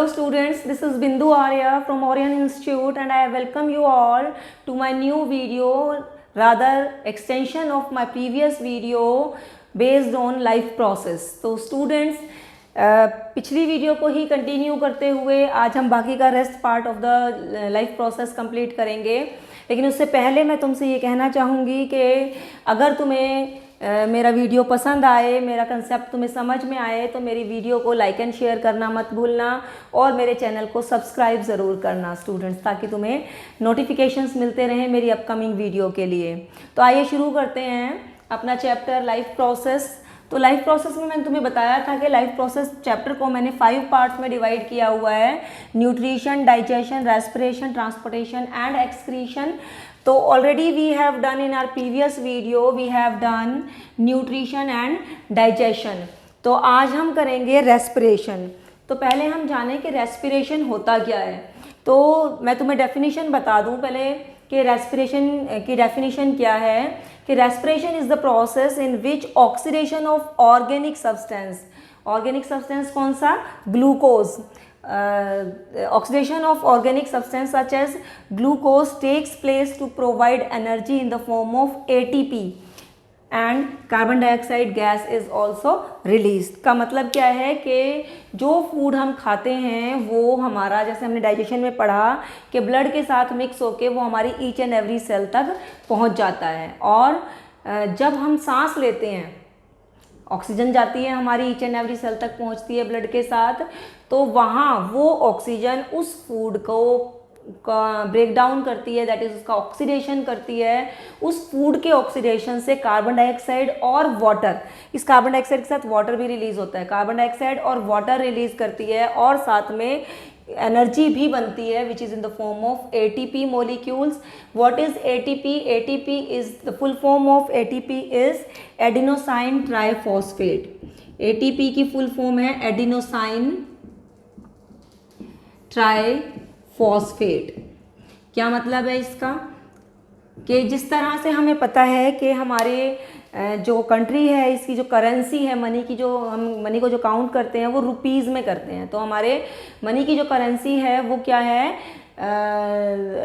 Hello students, this is Bindu Arya from Orion Institute and I welcome you all to my new video, rather extension of my previous video based on life process. तो students पिछली video को ही continue करते हुए आज हम बाकी का rest part of the life process complete करेंगे, लेकिन उससे पहले मैं तुमसे ये कहना चाहूँगी कि अगर तुम्हें मेरा वीडियो पसंद आए, मेरा कंसेप्ट तुम्हें समझ में आए तो मेरी वीडियो को लाइक एंड शेयर करना मत भूलना और मेरे चैनल को सब्सक्राइब ज़रूर करना स्टूडेंट्स, ताकि तुम्हें नोटिफिकेशंस मिलते रहें मेरी अपकमिंग वीडियो के लिए। तो आइए शुरू करते हैं अपना चैप्टर लाइफ प्रोसेस। तो लाइफ प्रोसेस में मैंने तुम्हें बताया था कि लाइफ प्रोसेस चैप्टर को मैंने 5 पार्ट्स में डिवाइड किया हुआ है, nutrition, digestion, respiration, transportation and excretion. तो already we have done in our previous video, we have done nutrition and digestion. तो आज हम करेंगे रेस्पिरेशन। तो पहले हम जानें कि रेस्पिरेशन होता क्या है। तो मैं तुम्हें डेफिनेशन बता दूं पहले कि रेस्पिरेशन की डेफिनेशन क्या है। कि respiration is the process in which oxidation of organic substance, organic substance कौन सा, glucose, oxidation of organic substance such as glucose takes place to provide energy in the form of ATP and carbon dioxide gas is also released। का मतलब क्या है कि जो food हम खाते हैं वो हमारा, जैसे हमने डाइजेशन में पढ़ा कि ब्लड के साथ मिक्स होके वो हमारी ईच एंड एवरी सेल तक पहुंच जाता है, और जब हम सांस लेते हैं ऑक्सीजन जाती है हमारी ईच एंड एवरी सेल तक पहुंचती है ब्लड के साथ, तो वहाँ वो ऑक्सीजन उस फूड को ब्रेक डाउन करती है, दैट इज़ उसका ऑक्सीडेशन करती है। उस फूड के ऑक्सीडेशन से कार्बन डाइऑक्साइड और वाटर, इस कार्बन डाइऑक्साइड के साथ वाटर भी रिलीज होता है, कार्बन डाइऑक्साइड और वाटर रिलीज करती है, और साथ में एनर्जी भी बनती है विच is in the form of ATP molecules. What is ATP? ATP is the full form of ATP is adenosine triphosphate. ATP की फुल फॉर्म है एडिनोसाइन ट्राइफॉस्फेट। क्या मतलब है इसका? कि जिस तरह से हमें पता है कि हमारे जो कंट्री है इसकी जो करेंसी है मनी की, जो हम मनी को जो काउंट करते हैं वो रुपीज़ में करते हैं, तो हमारे मनी की जो करेंसी है वो क्या है,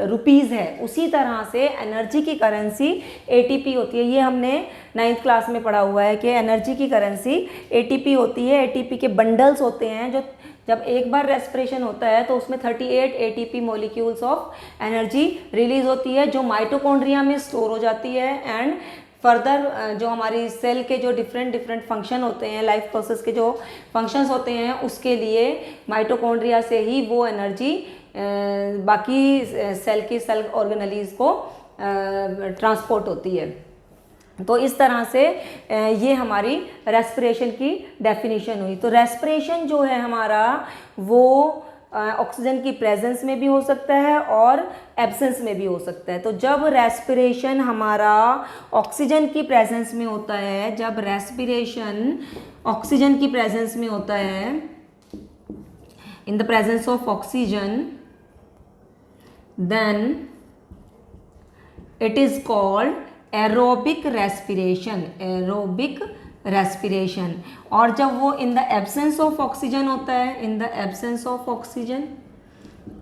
रुपीज़ है। उसी तरह से एनर्जी की करेंसी एटीपी होती है। ये हमने 9th क्लास में पढ़ा हुआ है कि एनर्जी की करेंसी एटीपी होती है। एटीपी के बंडल्स होते हैं, जो जब एक बार रेस्पिरेशन होता है तो उसमें 38 ATP molecules of energy release होती है, जो माइटोकॉन्ड्रिया में स्टोर हो जाती है। एंड फर्दर जो हमारी सेल के जो डिफरेंट फंक्शन होते हैं, लाइफ प्रोसेस के जो फंक्शंस होते हैं, उसके लिए माइटोकॉन्ड्रिया से ही वो एनर्जी बाकी सेल ऑर्गेनेलीज को ट्रांसपोर्ट होती है। तो इस तरह से ये हमारी रेस्पिरेशन की डेफिनेशन हुई। तो रेस्पिरेशन जो है हमारा वो ऑक्सीजन की प्रेजेंस में भी हो सकता है और एब्सेंस में भी हो सकता है। तो जब रेस्पिरेशन हमारा ऑक्सीजन की प्रेजेंस में होता है, जब रेस्पिरेशन ऑक्सीजन की प्रेजेंस में होता है, in the presence of oxygen, then it is called aerobic respiration, aerobic respiration. और जब वो in the absence of oxygen होता है, in the absence of oxygen,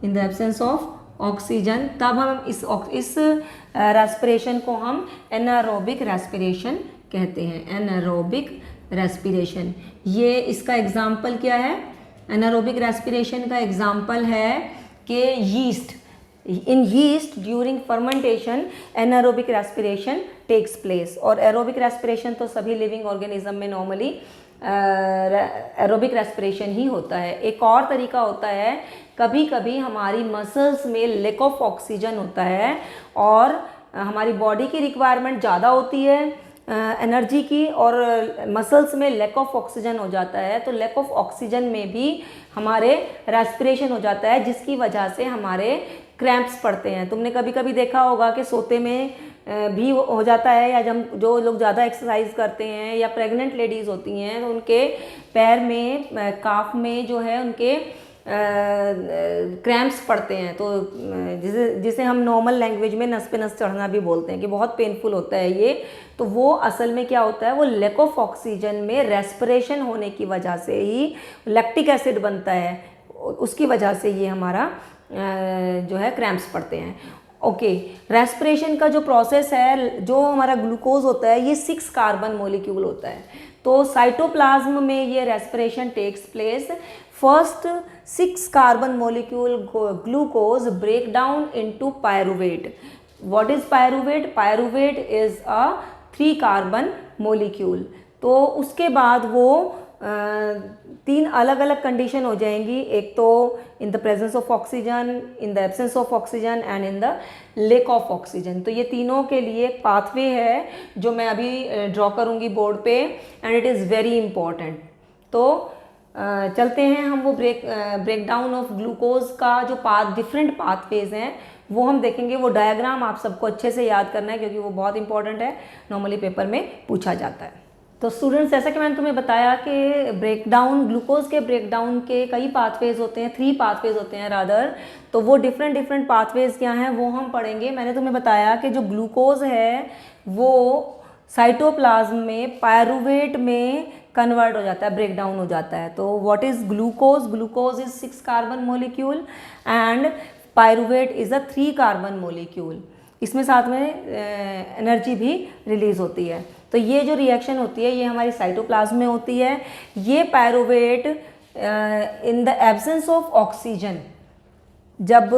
in the absence of oxygen, तब हम इस रेस्पिरेशन को हम एनारोबिक रेस्पिरेशन कहते हैं, एनारोबिक रेस्पिरेशन। ये इसका एग्जाम्पल क्या है? एनारोबिक रेस्पिरेशन का एग्जाम्पल है कि yeast, in yeast during fermentation anaerobic respiration takes place। और aerobic respiration तो सभी लिविंग ऑर्गेनिज्म में नॉर्मली एरोबिक रेस्पिरेशन ही होता है। एक और तरीका होता है, कभी कभी हमारी मसल्स में लैक ऑफ ऑक्सीजन होता है और हमारी बॉडी की रिक्वायरमेंट ज़्यादा होती है एनर्जी की, और मसल्स में लैक ऑफ ऑक्सीजन हो जाता है, तो लैक ऑफ ऑक्सीजन में भी हमारे रेस्पिरेशन हो जाता है, जिसकी वजह से हमारे क्रैम्प्स पड़ते हैं। तुमने कभी कभी देखा होगा कि सोते में भी हो जाता है, या जब जो लोग ज़्यादा एक्सरसाइज करते हैं या प्रेग्नेंट लेडीज़ होती हैं तो उनके पैर में, काफ में जो है उनके क्रैम्प्स पड़ते हैं, तो जिसे हम नॉर्मल लैंग्वेज में नस पे नस चढ़ना भी बोलते हैं कि बहुत पेनफुल होता है ये। तो वो असल में क्या होता है, वो लैक ऑफ ऑक्सीजन में रेस्पिरेशन होने की वजह से ही लैक्टिक एसिड बनता है, उसकी वजह से ये हमारा जो है क्रैम्प्स पड़ते हैं। ओके, रेस्पिरेशन का जो प्रोसेस है, जो हमारा ग्लूकोज होता है, ये 6 कार्बन मॉलिक्यूल होता है। तो साइटोप्लाज्म में ये respiration takes place. First 6 carbon molecule glucose break down into pyruvate. What is pyruvate? Pyruvate is a 3 carbon molecule. तो उसके बाद वो 3 अलग अलग कंडीशन हो जाएंगी। एक तो इन the presence of oxygen, in the absence of oxygen and in the lake of oxygen. तो ये तीनों के लिए एक पाथवे है जो मैं अभी ड्रॉ करूँगी बोर्ड पे, and it is very important. तो चलते हैं हम वो ब्रेक डाउन ऑफ ग्लूकोज का जो डिफरेंट पाथवेज हैं वो हम देखेंगे। वो डायग्राम आप सबको अच्छे से याद करना है क्योंकि वो बहुत इंपॉर्टेंट है, नॉर्मली पेपर में पूछा जाता है। तो स्टूडेंट्स, जैसा कि मैंने तुम्हें बताया कि ग्लूकोज के ब्रेकडाउन के कई पाथवेज होते हैं, 3 पाथवेज होते हैं रादर। तो वो डिफरेंट पाथवेज क्या हैं वो हम पढ़ेंगे। मैंने तुम्हें बताया कि जो ग्लूकोज है वो साइटोप्लाज्म में पायरुवेट में कन्वर्ट हो जाता है, ब्रेक डाउन हो जाता है। तो what is glucose? Glucose is 6 carbon molecule and pyruvate is a 3 carbon molecule. इसमें साथ में एनर्जी भी रिलीज होती है। तो ये जो रिएक्शन होती है ये हमारी साइटोप्लाज्म में होती है। ये pyruvate in the absence of oxygen जब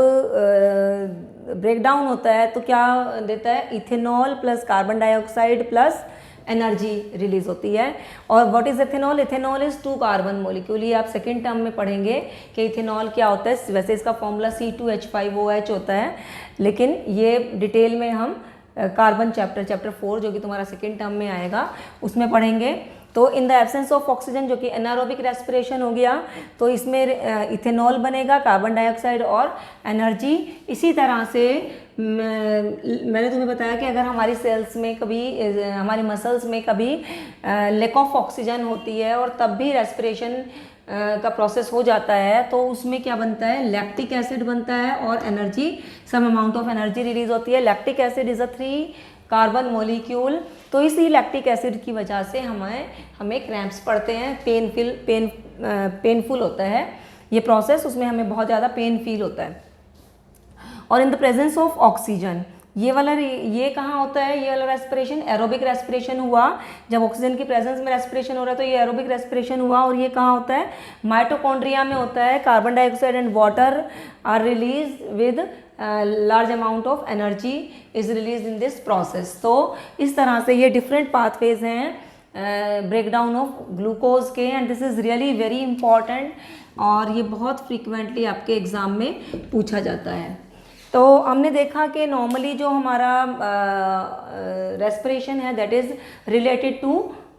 ब्रेक डाउन होता है तो क्या देता है? Ethanol plus carbon dioxide plus energy release होती है। और what is ethanol? Ethanol is 2 carbon molecule. ये आप सेकेंड टर्म में पढ़ेंगे कि इथेनॉल क्या होता है। वैसे इसका फॉर्मूला C2H5OH होता है, लेकिन ये डिटेल में हम कार्बन चैप्टर 4 जो कि तुम्हारा सेकेंड टर्म में आएगा उसमें पढ़ेंगे। तो इन द एब्सेंस ऑफ ऑक्सीजन जो कि एनारोबिक रेस्पिरेशन हो गया, तो इसमें इथेनॉल बनेगा, कार्बन डाइऑक्साइड और एनर्जी। इसी तरह से मैंने तुम्हें बताया कि अगर हमारी सेल्स में कभी, हमारी मसल्स में कभी लैक ऑफ ऑक्सीजन होती है और तब भी रेस्पिरेशन का प्रोसेस हो जाता है तो उसमें क्या बनता है? लैक्टिक एसिड बनता है और energy, some amount of energy release होती है। Lactic acid is a 3 carbon molecule. तो इसी लैक्टिक एसिड की वजह से हमें क्रैम्प्स पड़ते हैं, पेनफुल होता है ये प्रोसेस, उसमें हमें बहुत ज़्यादा पेन फील होता है। और इन द प्रेजेंस ऑफ ऑक्सीजन, ये कहाँ होता है? ये वाला रेस्पिरेशन एरोबिक रेस्पिरेशन हुआ, जब ऑक्सीजन की प्रेजेंस में रेस्पिरेशन हो रहा है तो ये एरोबिक रेस्पिरेशन हुआ। और ये कहाँ होता है? माइटोकॉन्ड्रिया में होता है। Carbon dioxide and water are release with large amount of energy is release in this process. तो इस तरह से ये डिफरेंट पाथवेज हैं ब्रेक डाउन ऑफ ग्लूकोज के, and this is really very important और ये बहुत फ्रिक्वेंटली आपके एग्ज़ाम में पूछा जाता है। तो हमने देखा कि नॉर्मली जो हमारा रेस्पिरेशन है that is related to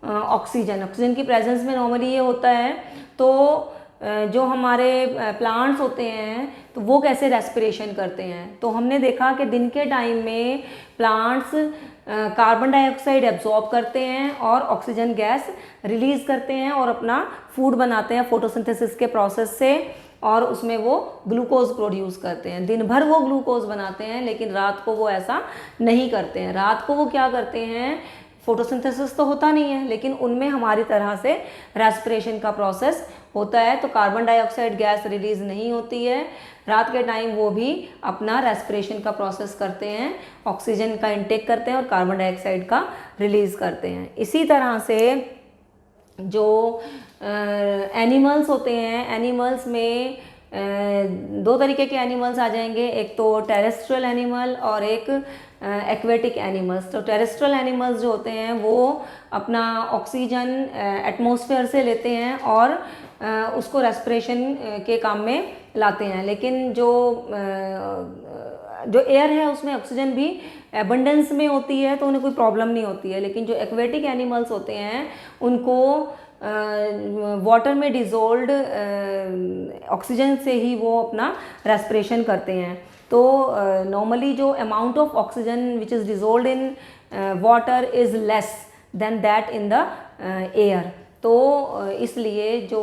oxygen की प्रेजेंस में नॉर्मली ये होता है। तो जो हमारे प्लांट्स होते हैं तो वो कैसे रेस्पिरेशन करते हैं? तो हमने देखा कि दिन के टाइम में प्लांट्स कार्बन डाइऑक्साइड एब्जॉर्ब करते हैं और ऑक्सीजन गैस रिलीज़ करते हैं और अपना फूड बनाते हैं फोटोसिंथेसिस के प्रोसेस से, और उसमें वो ग्लूकोज प्रोड्यूस करते हैं। दिन भर वो ग्लूकोज बनाते हैं, लेकिन रात को वो ऐसा नहीं करते हैं। रात को वो क्या करते हैं? फोटोसिंथेसिस तो होता नहीं है, लेकिन उनमें हमारी तरह से रेस्पिरेशन का प्रोसेस होता है। तो कार्बन डाइऑक्साइड गैस रिलीज़ नहीं होती है। रात के टाइम वो भी अपना रेस्पिरेशन का प्रोसेस करते हैं, ऑक्सीजन का इंटेक करते हैं और कार्बन डाइऑक्साइड का रिलीज़ करते हैं। इसी तरह से जो एनिमल्स होते हैं, एनिमल्स में 2 तरीके के एनिमल्स आ जाएंगे, एक तो टेरेस्ट्रियल एनिमल और एक एक्वेटिक एनिमल्स। तो टेरेस्ट्रियल एनिमल्स जो होते हैं वो अपना ऑक्सीजन एटमॉस्फेयर से लेते हैं और उसको रेस्पिरेशन के काम में लाते हैं, लेकिन जो एयर है उसमें ऑक्सीजन भी एबंडेंस में होती है तो उन्हें कोई प्रॉब्लम नहीं होती है। लेकिन जो एक्वेटिक एनिमल्स होते हैं उनको वाटर में डिज़ोल्व्ड ऑक्सीजन से ही वो अपना रेस्पिरेशन करते हैं। तो नॉर्मली जो amount of oxygen which is dissolved in water is less than that in the air. तो इसलिए जो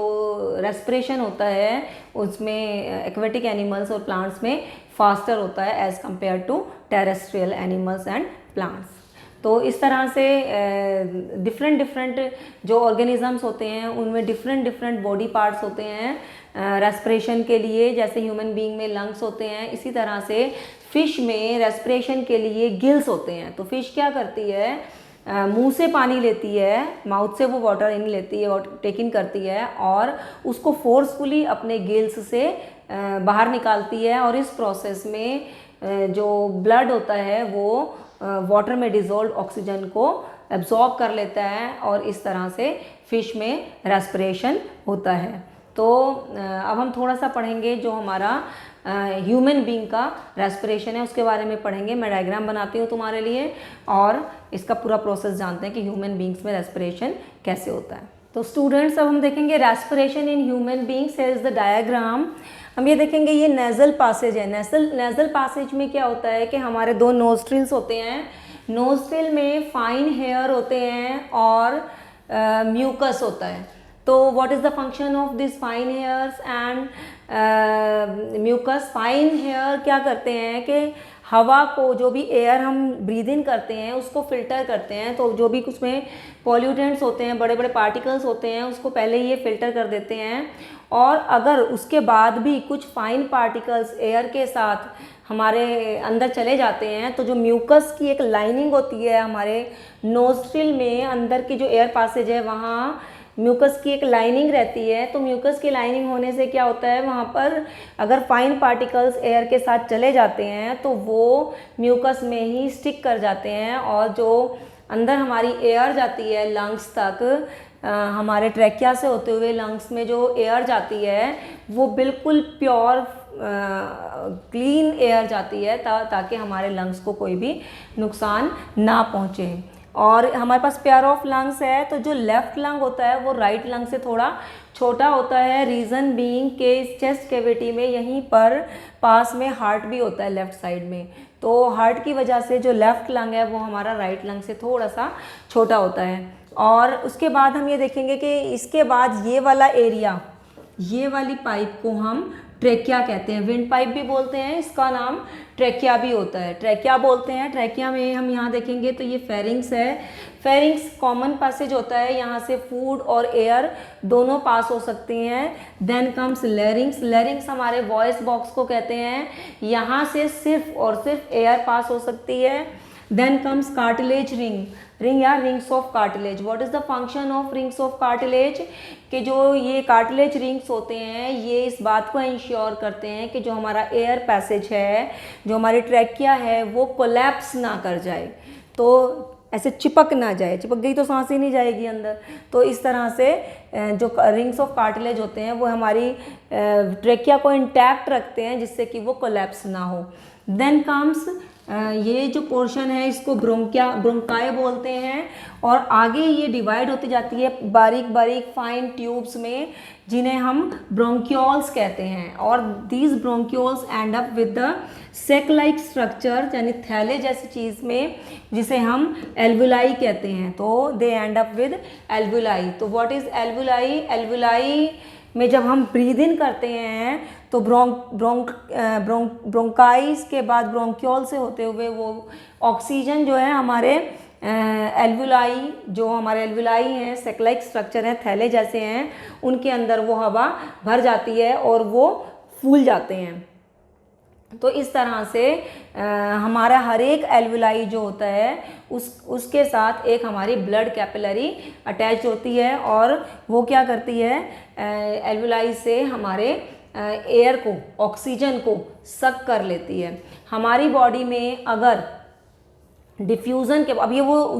रेस्पिरेशन होता है उसमें एक्वेटिक एनिमल्स और प्लांट्स में फास्टर होता है as compare to terrestrial animals and plants. तो इस तरह से डिफरेंट जो ऑर्गेनिजम्स होते हैं उनमें डिफरेंट बॉडी पार्ट्स होते हैं रेस्पिरेशन के लिए, जैसे ह्यूमन बीइंग में लंग्स होते हैं, इसी तरह से फ़िश में रेस्पिरेशन के लिए गिल्स होते हैं। तो फ़िश क्या करती है, मुंह से पानी लेती है, माउथ से वो वाटर इन लेती है, टेक इन करती है और उसको फोर्सफुली अपने गिल्स से बाहर निकालती है और इस प्रोसेस में जो ब्लड होता है वो वाटर में डिज़ोल्व ऑक्सीजन को एब्जॉर्ब कर लेता है और इस तरह से फ़िश में रेस्पिरेशन होता है। तो अब हम थोड़ा सा पढ़ेंगे जो हमारा ह्यूमन बीइंग का रेस्पिरेशन है उसके बारे में पढ़ेंगे। मैं डायग्राम बनाती हूँ तुम्हारे लिए और इसका पूरा प्रोसेस जानते हैं कि ह्यूमन बीइंग्स में रेस्पिरेशन कैसे होता है। तो स्टूडेंट्स अब हम देखेंगे respiration in human beings. Here is the diagram. हम ये देखेंगे ये नेज़ल पासेज है। नेज़ल पासेज में क्या होता है कि हमारे दो नोस्ट्रिल्स होते हैं। नोस्ट्रिल में फाइन हेयर होते हैं और म्यूकस होता है। तो what is the function of this fine hairs and mucus? Fine hair क्या करते हैं कि हवा को, जो भी एयर हम ब्रीद इन करते हैं उसको फिल्टर करते हैं। तो जो भी उसमें पॉल्यूटेंट्स होते हैं, बड़े बड़े पार्टिकल्स होते हैं, उसको पहले ये फिल्टर कर देते हैं और अगर उसके बाद भी कुछ फाइन पार्टिकल्स एयर के साथ हमारे अंदर चले जाते हैं तो जो म्यूकस की एक लाइनिंग होती है हमारे नोस्ट्रिल में, अंदर की जो एयर पासेज है वहाँ म्यूकस की एक लाइनिंग रहती है। तो म्यूकस की लाइनिंग होने से क्या होता है, वहाँ पर अगर फाइन पार्टिकल्स एयर के साथ चले जाते हैं तो वो म्यूकस में ही स्टिक कर जाते हैं और जो अंदर हमारी एयर जाती है लंग्स तक, हमारे ट्रैकिया से होते हुए लंग्स में जो एयर जाती है वो बिल्कुल प्योर क्लीन एयर जाती है ताकि हमारे लंग्स को कोई भी नुकसान ना पहुँचे। और हमारे पास पेयर ऑफ लंग्स है, तो जो लेफ्ट लंग होता है वो राइट लंग से थोड़ा छोटा होता है। रीज़न बीइंग के इस चेस्ट कैविटी में यहीं पर पास में हार्ट भी होता है लेफ्ट साइड में। तो हार्ट की वजह से जो लेफ्ट लंग है वो हमारा राइट लंग से थोड़ा सा छोटा होता है। और उसके बाद हम ये देखेंगे कि इसके बाद ये वाला एरिया, ये वाली पाइप को हम ट्रेकिया कहते हैं। विंड पाइप भी बोलते हैं, इसका नाम ट्रेकिया भी होता है। ट्रेकिया बोलते हैं। ट्रेकिया में हम यहाँ देखेंगे तो ये फेरिंग्स है। फेरिंग्स कॉमन पैसेज होता है, यहाँ से फूड और एयर दोनों पास हो सकती हैं। Then comes लैरिंग्स। लैरिंग्स हमारे वॉइस बॉक्स को कहते हैं, यहाँ से सिर्फ और सिर्फ एयर पास हो सकती है। देन कम्स कार्टिलेज रिंग या rings of cartilage. What is the function of rings of cartilage? कि जो ये कार्टिलेज रिंग्स होते हैं ये इस बात को इंश्योर करते हैं कि जो हमारा एयर पैसेज है, जो हमारी ट्रैकिया है, वो कोलैप्स ना कर जाए, तो ऐसे चिपक ना जाए। चिपक गई तो सांस ही नहीं जाएगी अंदर। तो इस तरह से जो रिंग्स ऑफ कार्टिलेज होते हैं वो हमारी ट्रैकिया को इंटैक्ट रखते हैं जिससे कि वो कोलैप्स ना हो। देन कम्स ये जो पोर्शन है इसको ब्रोंकाई बोलते हैं और आगे ये डिवाइड होती जाती है बारीक बारीक फाइन ट्यूब्स में जिन्हें हम ब्रोंक्यूल्स कहते हैं। और these bronchioles and up with the sake like structure, यानी थैले जैसी चीज़ में, जिसे हम एल्वुलाई कहते हैं। तो दे एंड अप विद एल्वुलाई। तो व्हाट इज़ एल्वुलाई? एल्वुलाई में जब हम ब्रीद इन करते हैं तो ब्रोंकाइस के बाद ब्रोंक्यूल से होते हुए वो ऑक्सीजन जो है हमारे एल्वुलाई, जो हमारे एल्वुलाई हैं, सेक्लाइक स्ट्रक्चर हैं, थैले जैसे हैं, उनके अंदर वो हवा भर जाती है और वो फूल जाते हैं। तो इस तरह से हमारा हर एक एल्वुलाई जो होता है उसके साथ एक हमारी ब्लड कैपिलरी अटैच होती है और वो क्या करती है, एल्वुलाई से हमारे एयर को, ऑक्सीजन को सक कर लेती है। हमारी बॉडी में अगर डिफ्यूज़न के, अब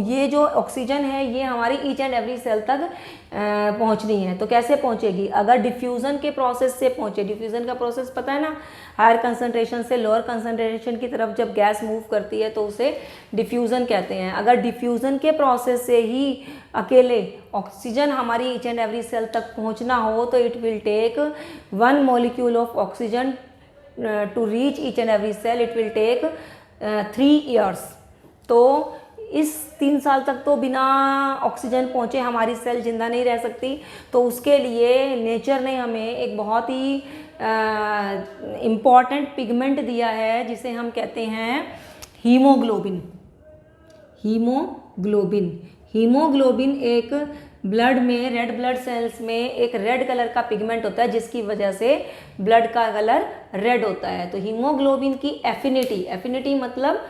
ये जो ऑक्सीजन है ये हमारी ईच एंड एवरी सेल तक पहुंचनी है। तो कैसे पहुंचेगी? अगर डिफ्यूज़न के प्रोसेस से पहुंचे। डिफ्यूज़न का प्रोसेस पता है ना, हायर कंसंट्रेशन से लोअर कंसंट्रेशन की तरफ जब गैस मूव करती है तो उसे डिफ्यूज़न कहते हैं। अगर डिफ्यूज़न के प्रोसेस से ही अकेले ऑक्सीजन हमारी ईच एंड एवरी सेल तक पहुँचना हो तो it will take 1 molecule of oxygen to reach each and every cell. It will take 3 years। तो इस 3 साल तक तो बिना ऑक्सीजन पहुँचे हमारी सेल जिंदा नहीं रह सकती। तो उसके लिए नेचर ने हमें एक बहुत ही इम्पॉर्टेंट पिगमेंट दिया है जिसे हम कहते हैं हीमोग्लोबिन। हीमोग्लोबिन हीमोग्लोबिन एक ब्लड में, रेड ब्लड सेल्स में एक रेड कलर का पिगमेंट होता है जिसकी वजह से ब्लड का कलर रेड होता है। तो हीमोग्लोबिन की एफिनिटी, एफिनिटी मतलब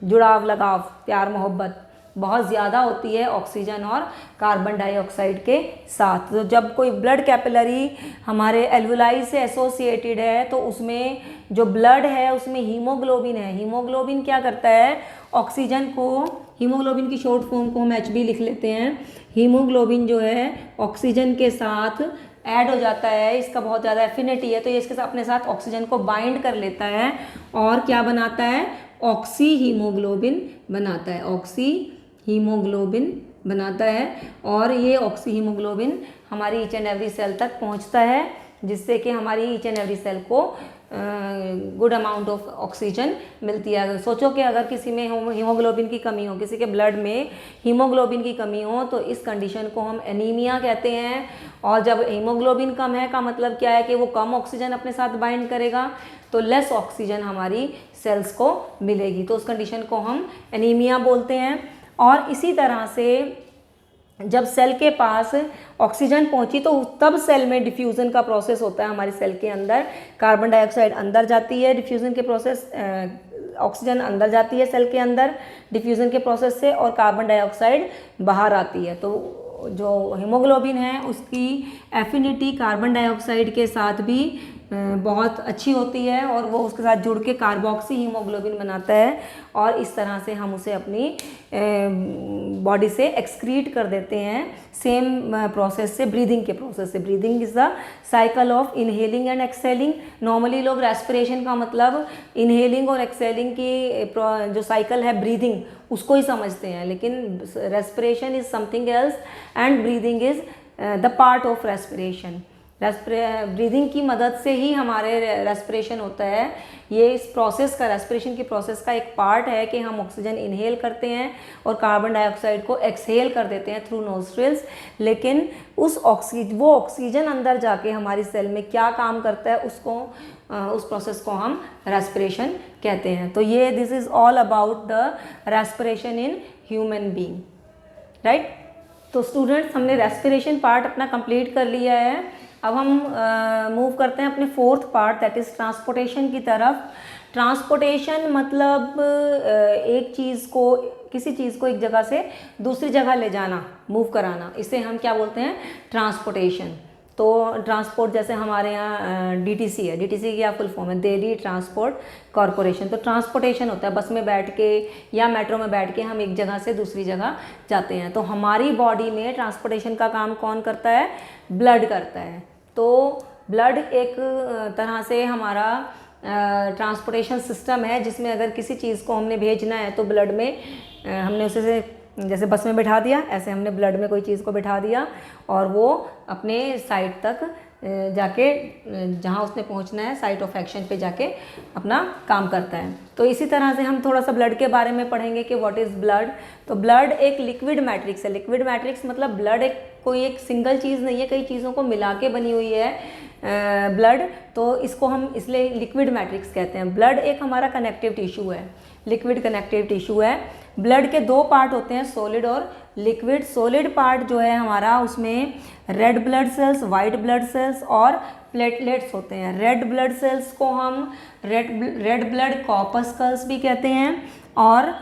जुड़ाव, लगाव, प्यार मोहब्बत बहुत ज़्यादा होती है ऑक्सीजन और कार्बन डाइऑक्साइड के साथ। तो जब कोई ब्लड कैपिलरी हमारे एल्वुलाई से एसोसिएटेड है तो उसमें जो ब्लड है उसमें हीमोग्लोबिन है। हीमोग्लोबिन क्या करता है, ऑक्सीजन को, हीमोग्लोबिन की शॉर्ट फॉर्म को हम HB लिख लेते हैं। हीमोग्लोबिन जो है ऑक्सीजन के साथ ऐड हो जाता है, इसका बहुत ज़्यादा एफिनिटी है, तो ये इसके साथ अपने साथ ऑक्सीजन को बाइंड कर लेता है और क्या बनाता है, ऑक्सी हीमोग्लोबिन बनाता है, ऑक्सी हीमोग्लोबिन बनाता है। और ये ऑक्सी हीमोग्लोबिन हमारी ईच एंड एवरी सेल तक पहुंचता है जिससे कि हमारी ईच एंड एवरी सेल को गुड अमाउंट ऑफ ऑक्सीजन मिलती है। अगर सोचो कि अगर किसी में हीमोग्लोबिन की कमी हो, किसी के ब्लड में हीमोग्लोबिन की कमी हो, तो इस कंडीशन को हम एनीमिया कहते हैं। और जब हीमोग्लोबिन कम है का मतलब क्या है कि वो कम ऑक्सीजन अपने साथ बाइंड करेगा, तो लेस ऑक्सीजन हमारी सेल्स को मिलेगी, तो उस कंडीशन को हम एनीमिया बोलते हैं। और इसी तरह से जब सेल के पास ऑक्सीजन पहुंची तो तब सेल में डिफ्यूज़न का प्रोसेस होता है। हमारी सेल के अंदर कार्बन डाइऑक्साइड अंदर जाती है, डिफ्यूज़न के प्रोसेस, ऑक्सीजन अंदर जाती है सेल के अंदर डिफ्यूज़न के प्रोसेस से, और कार्बन डाइऑक्साइड बाहर आती है। तो जो हीमोग्लोबिन है उसकी एफिनिटी कार्बन डाइऑक्साइड के साथ भी बहुत अच्छी होती है और वो उसके साथ जुड़ के कार्बोक्सी हीमोग्लोबिन बनाता है, और इस तरह से हम उसे अपनी बॉडी से एक्सक्रीट कर देते हैं। सेम प्रोसेस से, ब्रीदिंग के प्रोसेस से। Breathing is the cycle of inhaling and exhaling. Normally लोग रेस्पिरेशन का मतलब इनहेलिंग और एक्सहेलिंग की जो साइकिल है ब्रीदिंग उसको ही समझते हैं, लेकिन respiration is something else and breathing is the part of respiration. Breathing की मदद से ही हमारे रेस्पिरेशन होता है। ये इस प्रोसेस का, रेस्पिरेशन की प्रोसेस का एक पार्ट है कि हम ऑक्सीजन इनहेल करते हैं और कार्बन डाइऑक्साइड को एक्सहेल कर देते हैं थ्रू नोस्ट्रिल्स। लेकिन वो ऑक्सीजन अंदर जाके हमारी सेल में क्या काम करता है उस प्रोसेस को हम रेस्पिरेशन कहते हैं। तो ये this is all about the respiration in human being, right. तो स्टूडेंट्स, हमने रेस्पिरेशन पार्ट अपना कंप्लीट कर लिया है। अब हम मूव करते हैं अपने fourth part, that is transportation की तरफ। ट्रांसपोर्टेशन मतलब एक चीज़ को, किसी चीज़ को एक जगह से दूसरी जगह ले जाना, मूव कराना, इसे हम क्या बोलते हैं, ट्रांसपोर्टेशन। तो ट्रांसपोर्ट, जैसे हमारे यहाँ DTC है, DTC की क्या फुल फॉर्म है, दिल्ली ट्रांसपोर्ट कॉरपोरेशन। तो ट्रांसपोर्टेशन होता है बस में बैठ के या मेट्रो में बैठ के हम एक जगह से दूसरी जगह जाते हैं। तो हमारी बॉडी में ट्रांसपोर्टेशन का काम कौन करता है, ब्लड करता है। तो ब्लड एक तरह से हमारा ट्रांसपोर्टेशन सिस्टम है जिसमें अगर किसी चीज़ को हमने भेजना है तो ब्लड में हमने उसे जैसे बस में बिठा दिया, ऐसे हमने ब्लड में कोई चीज़ को बिठा दिया और वो अपने साइट तक जाके, जहाँ उसने पहुँचना है साइट ऑफ एक्शन पे जाके अपना काम करता है। तो इसी तरह से हम थोड़ा सा ब्लड के बारे में पढ़ेंगे कि व्हाट इज़ ब्लड। तो ब्लड एक लिक्विड मैट्रिक्स है। लिक्विड मैट्रिक्स मतलब ब्लड कोई एक सिंगल चीज़ नहीं है, कई चीज़ों को मिला के बनी हुई है ब्लड। तो इसको हम इसलिए लिक्विड मैट्रिक्स कहते हैं। ब्लड एक हमारा कनेक्टिव टिश्यू है, लिक्विड कनेक्टिव टिश्यू है। ब्लड के दो पार्ट होते हैं, सॉलिड और लिक्विड। सॉलिड पार्ट जो है हमारा, उसमें red blood cells, white blood sales और प्लेटलेट्स होते हैं। रेड ब्लड सेल्स को हम रेड ब्लड कॉर्पस्कल्स भी कहते हैं, और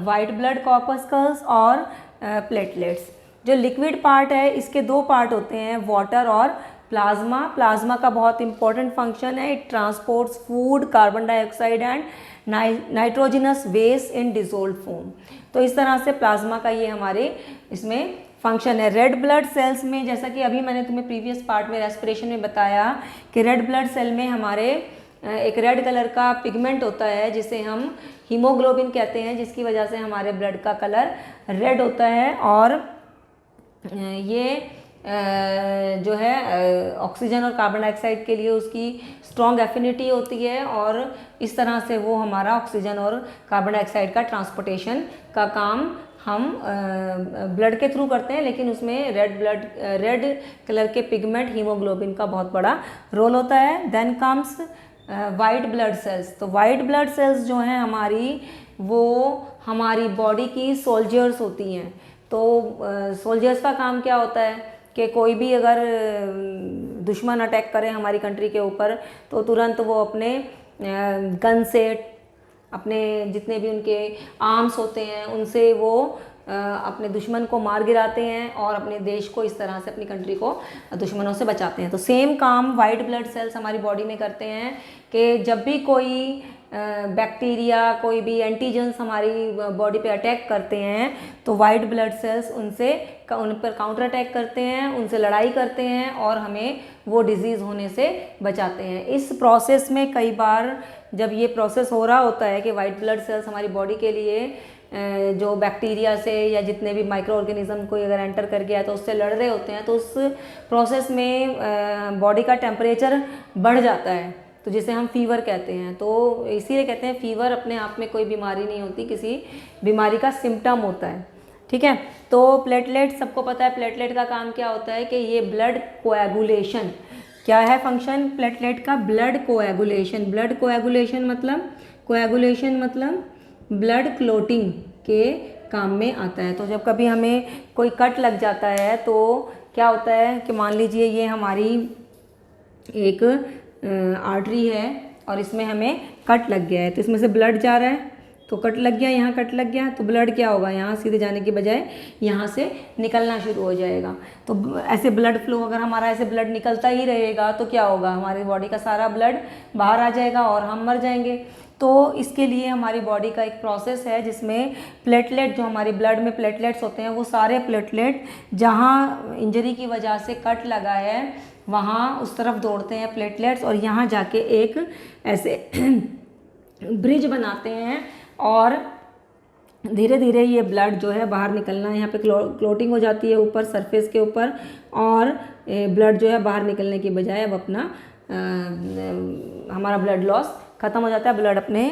वाइट ब्लड कॉर्पस्कल्स और प्लेटलेट्स। जो लिक्विड पार्ट है इसके दो पार्ट होते हैं, वाटर और प्लाज्मा। प्लाज्मा का बहुत इंपॉर्टेंट फंक्शन है, it transports food, carbon dioxide and nitrogenous waste in dissolved form. तो इस तरह से प्लाज्मा का ये हमारे इसमें फंक्शन है। रेड ब्लड सेल्स में, जैसा कि अभी मैंने तुम्हें प्रीवियस पार्ट में रेस्पिरेशन में बताया कि रेड ब्लड सेल में हमारे एक रेड कलर का पिगमेंट होता है जिसे हम हीमोग्लोबिन कहते हैं, जिसकी वजह से हमारे ब्लड का कलर रेड होता है। और ये जो है ऑक्सीजन और कार्बन डाइऑक्साइड के लिए उसकी स्ट्रॉन्ग एफिनिटी होती है, और इस तरह से वो हमारा ऑक्सीजन और कार्बन डाइऑक्साइड का ट्रांसपोर्टेशन का काम हम ब्लड के थ्रू करते हैं। लेकिन उसमें रेड कलर के पिगमेंट हीमोग्लोबिन का बहुत बड़ा रोल होता है। Then comes white blood cells. तो वाइट ब्लड सेल्स जो हैं हमारी, वो हमारी बॉडी की सोल्जर्स होती हैं। तो सोल्जर्स का काम क्या होता है कि कोई भी अगर दुश्मन अटैक करे हमारी कंट्री के ऊपर तो तुरंत वो अपने गन से, अपने जितने भी उनके आर्म्स होते हैं उनसे वो अपने दुश्मन को मार गिराते हैं और अपने देश को इस तरह से, अपनी कंट्री को दुश्मनों से बचाते हैं। तो सेम काम वाइट ब्लड सेल्स हमारी बॉडी में करते हैं कि जब भी कोई बैक्टीरिया, कोई भी एंटीजेंस हमारी बॉडी पे अटैक करते हैं तो वाइट ब्लड सेल्स उन पर काउंटर अटैक करते हैं, उनसे लड़ाई करते हैं और हमें वो डिजीज़ होने से बचाते हैं। इस प्रोसेस में कई बार जब ये प्रोसेस हो रहा होता है कि वाइट ब्लड सेल्स हमारी बॉडी के लिए जो बैक्टीरिया से या जितने भी माइक्रो ऑर्गेनिज्म कोई अगर एंटर कर गया तो उससे लड़ रहे होते हैं, तो उस प्रोसेस में बॉडी का टेम्परेचर बढ़ जाता है, तो जिसे हम फीवर कहते हैं। तो इसीलिए कहते हैं फीवर अपने आप में कोई बीमारी नहीं होती, किसी बीमारी का सिम्टम होता है, ठीक है। तो प्लेटलेट, सबको पता है प्लेटलेट का काम क्या होता है कि ये ब्लड कोएगुलेशन, क्या है फंक्शन प्लेटलेट का? Blood coagulation. ब्लड कोएगुलेशन मतलब ब्लड क्लोटिंग के काम में आता है। तो जब कभी हमें कोई कट लग जाता है तो क्या होता है कि मान लीजिए ये हमारी एक आर्टरी है और इसमें हमें कट लग गया है, तो इसमें से ब्लड जा रहा है, तो कट लग गया, यहाँ कट लग गया, तो ब्लड क्या होगा, यहाँ सीधे जाने के बजाय यहाँ से निकलना शुरू हो जाएगा। तो ऐसे ब्लड फ्लो, अगर हमारा ऐसे ब्लड निकलता ही रहेगा तो क्या होगा, हमारी बॉडी का सारा ब्लड बाहर आ जाएगा और हम मर जाएंगे। तो इसके लिए हमारी बॉडी का एक प्रोसेस है जिसमें प्लेटलेट, जो हमारी ब्लड में प्लेटलेट्स होते हैं, वो सारे प्लेटलेट जहाँ इंजरी की वजह से कट लगा है वहाँ उस तरफ दौड़ते हैं प्लेटलेट्स और यहाँ जाके एक ऐसे ब्रिज बनाते हैं और धीरे धीरे ये ब्लड जो है बाहर निकलना, यहाँ पे क्लोटिंग हो जाती है ऊपर सरफेस के ऊपर और ब्लड जो है बाहर निकलने की बजाय अब अपना हमारा ब्लड लॉस ख़त्म हो जाता है, ब्लड अपने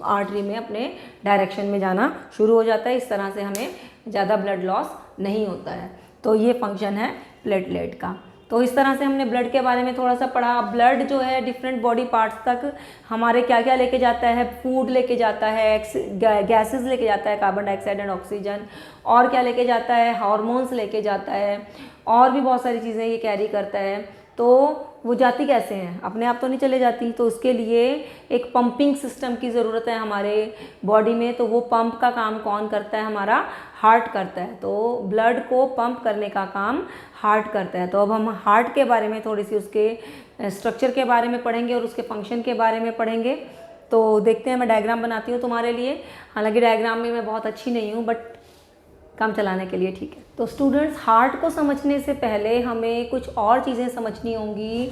आर्टरी में अपने डायरेक्शन में जाना शुरू हो जाता है। इस तरह से हमें ज़्यादा ब्लड लॉस नहीं होता है। तो ये फंक्शन है प्लेटलेट का। तो इस तरह से हमने ब्लड के बारे में थोड़ा सा पढ़ा। ब्लड जो है डिफरेंट बॉडी पार्ट्स तक हमारे क्या क्या लेके जाता है, फूड लेके जाता है, गैसेस लेके जाता है, कार्बन डाइऑक्साइड एंड ऑक्सीजन, और क्या लेके जाता है, हार्मोन्स लेके जाता है, और भी बहुत सारी चीज़ें ये कैरी करता है। तो वो जाती कैसे हैं, अपने आप तो नहीं चले जाती, तो उसके लिए एक पंपिंग सिस्टम की ज़रूरत है हमारे बॉडी में। तो वो पंप का काम कौन करता है, हमारा हार्ट करता है। तो ब्लड को पंप करने का काम हार्ट करता है। तो अब हम हार्ट के बारे में थोड़ी सी उसके स्ट्रक्चर के बारे में पढ़ेंगे और उसके फंक्शन के बारे में पढ़ेंगे। तो देखते हैं, मैं डायग्राम बनाती हूँ तुम्हारे लिए। हालांकि डायग्राम में मैं बहुत अच्छी नहीं हूँ, बट काम चलाने के लिए ठीक है। तो स्टूडेंट्स, हार्ट को समझने से पहले हमें कुछ और चीज़ें समझनी होंगी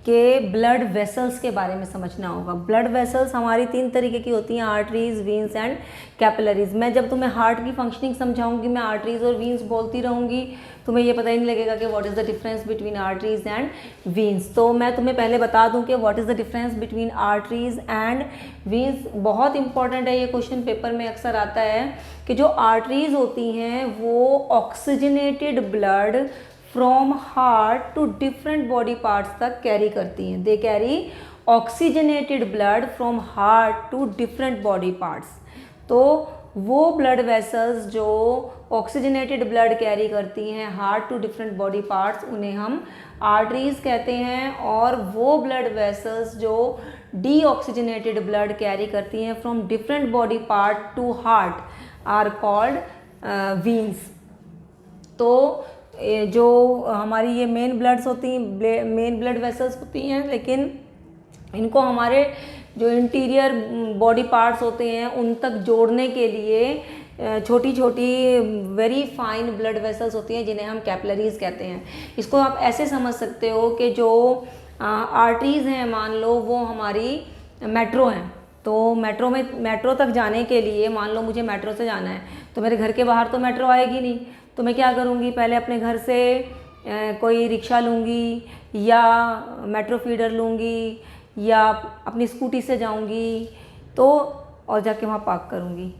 कि ब्लड वेसल्स के बारे में समझना होगा। ब्लड वेसल्स हमारी 3 तरीके की होती हैं, आर्टरीज, वीन्स एंड कैपिलरीज। मैं जब तुम्हें हार्ट की फंक्शनिंग समझाऊंगी, मैं आर्टरीज और वीन्स बोलती रहूँगी, तुम्हें ये पता ही नहीं लगेगा कि what is the difference between arteries and veins. तो मैं तुम्हें पहले बता दूं कि what is the difference between arteries and veins. बहुत इंपॉर्टेंट है, ये क्वेश्चन पेपर में अक्सर आता है कि जो आर्टरीज होती हैं वो oxygenated blood from heart to different body parts तक कैरी करती हैं। They carry oxygenated blood from heart to different body parts. तो वो ब्लड वेसल्स जो ऑक्सीजनेटेड ब्लड कैरी करती हैं heart to different body parts, उन्हें हम आर्टरीज कहते हैं। और वो ब्लड वेसल्स जो डीऑक्सीजनेटेड ब्लड कैरी करती हैं from different body part to heart are called veins. तो जो हमारी ये मेन ब्लड्स होती हैं, मेन ब्लड वेसल्स होती हैं, लेकिन इनको हमारे जो इंटीरियर बॉडी पार्ट्स होते हैं उन तक जोड़ने के लिए छोटी छोटी वेरी फाइन ब्लड वेसल्स होती हैं जिन्हें हम कैपिलरीज कहते हैं। इसको आप ऐसे समझ सकते हो कि जो आर्टरीज हैं, मान लो वो हमारी मेट्रो हैं। तो मेट्रो तक जाने के लिए, मान लो मुझे मेट्रो से जाना है, तो मेरे घर के बाहर तो मेट्रो आएगी नहीं, तो मैं क्या करूँगी, पहले अपने घर से कोई रिक्शा लूँगी या मेट्रो फीडर लूँगी या अपनी स्कूटी से जाऊँगी, तो और जाके वहाँ पार्क करूँगी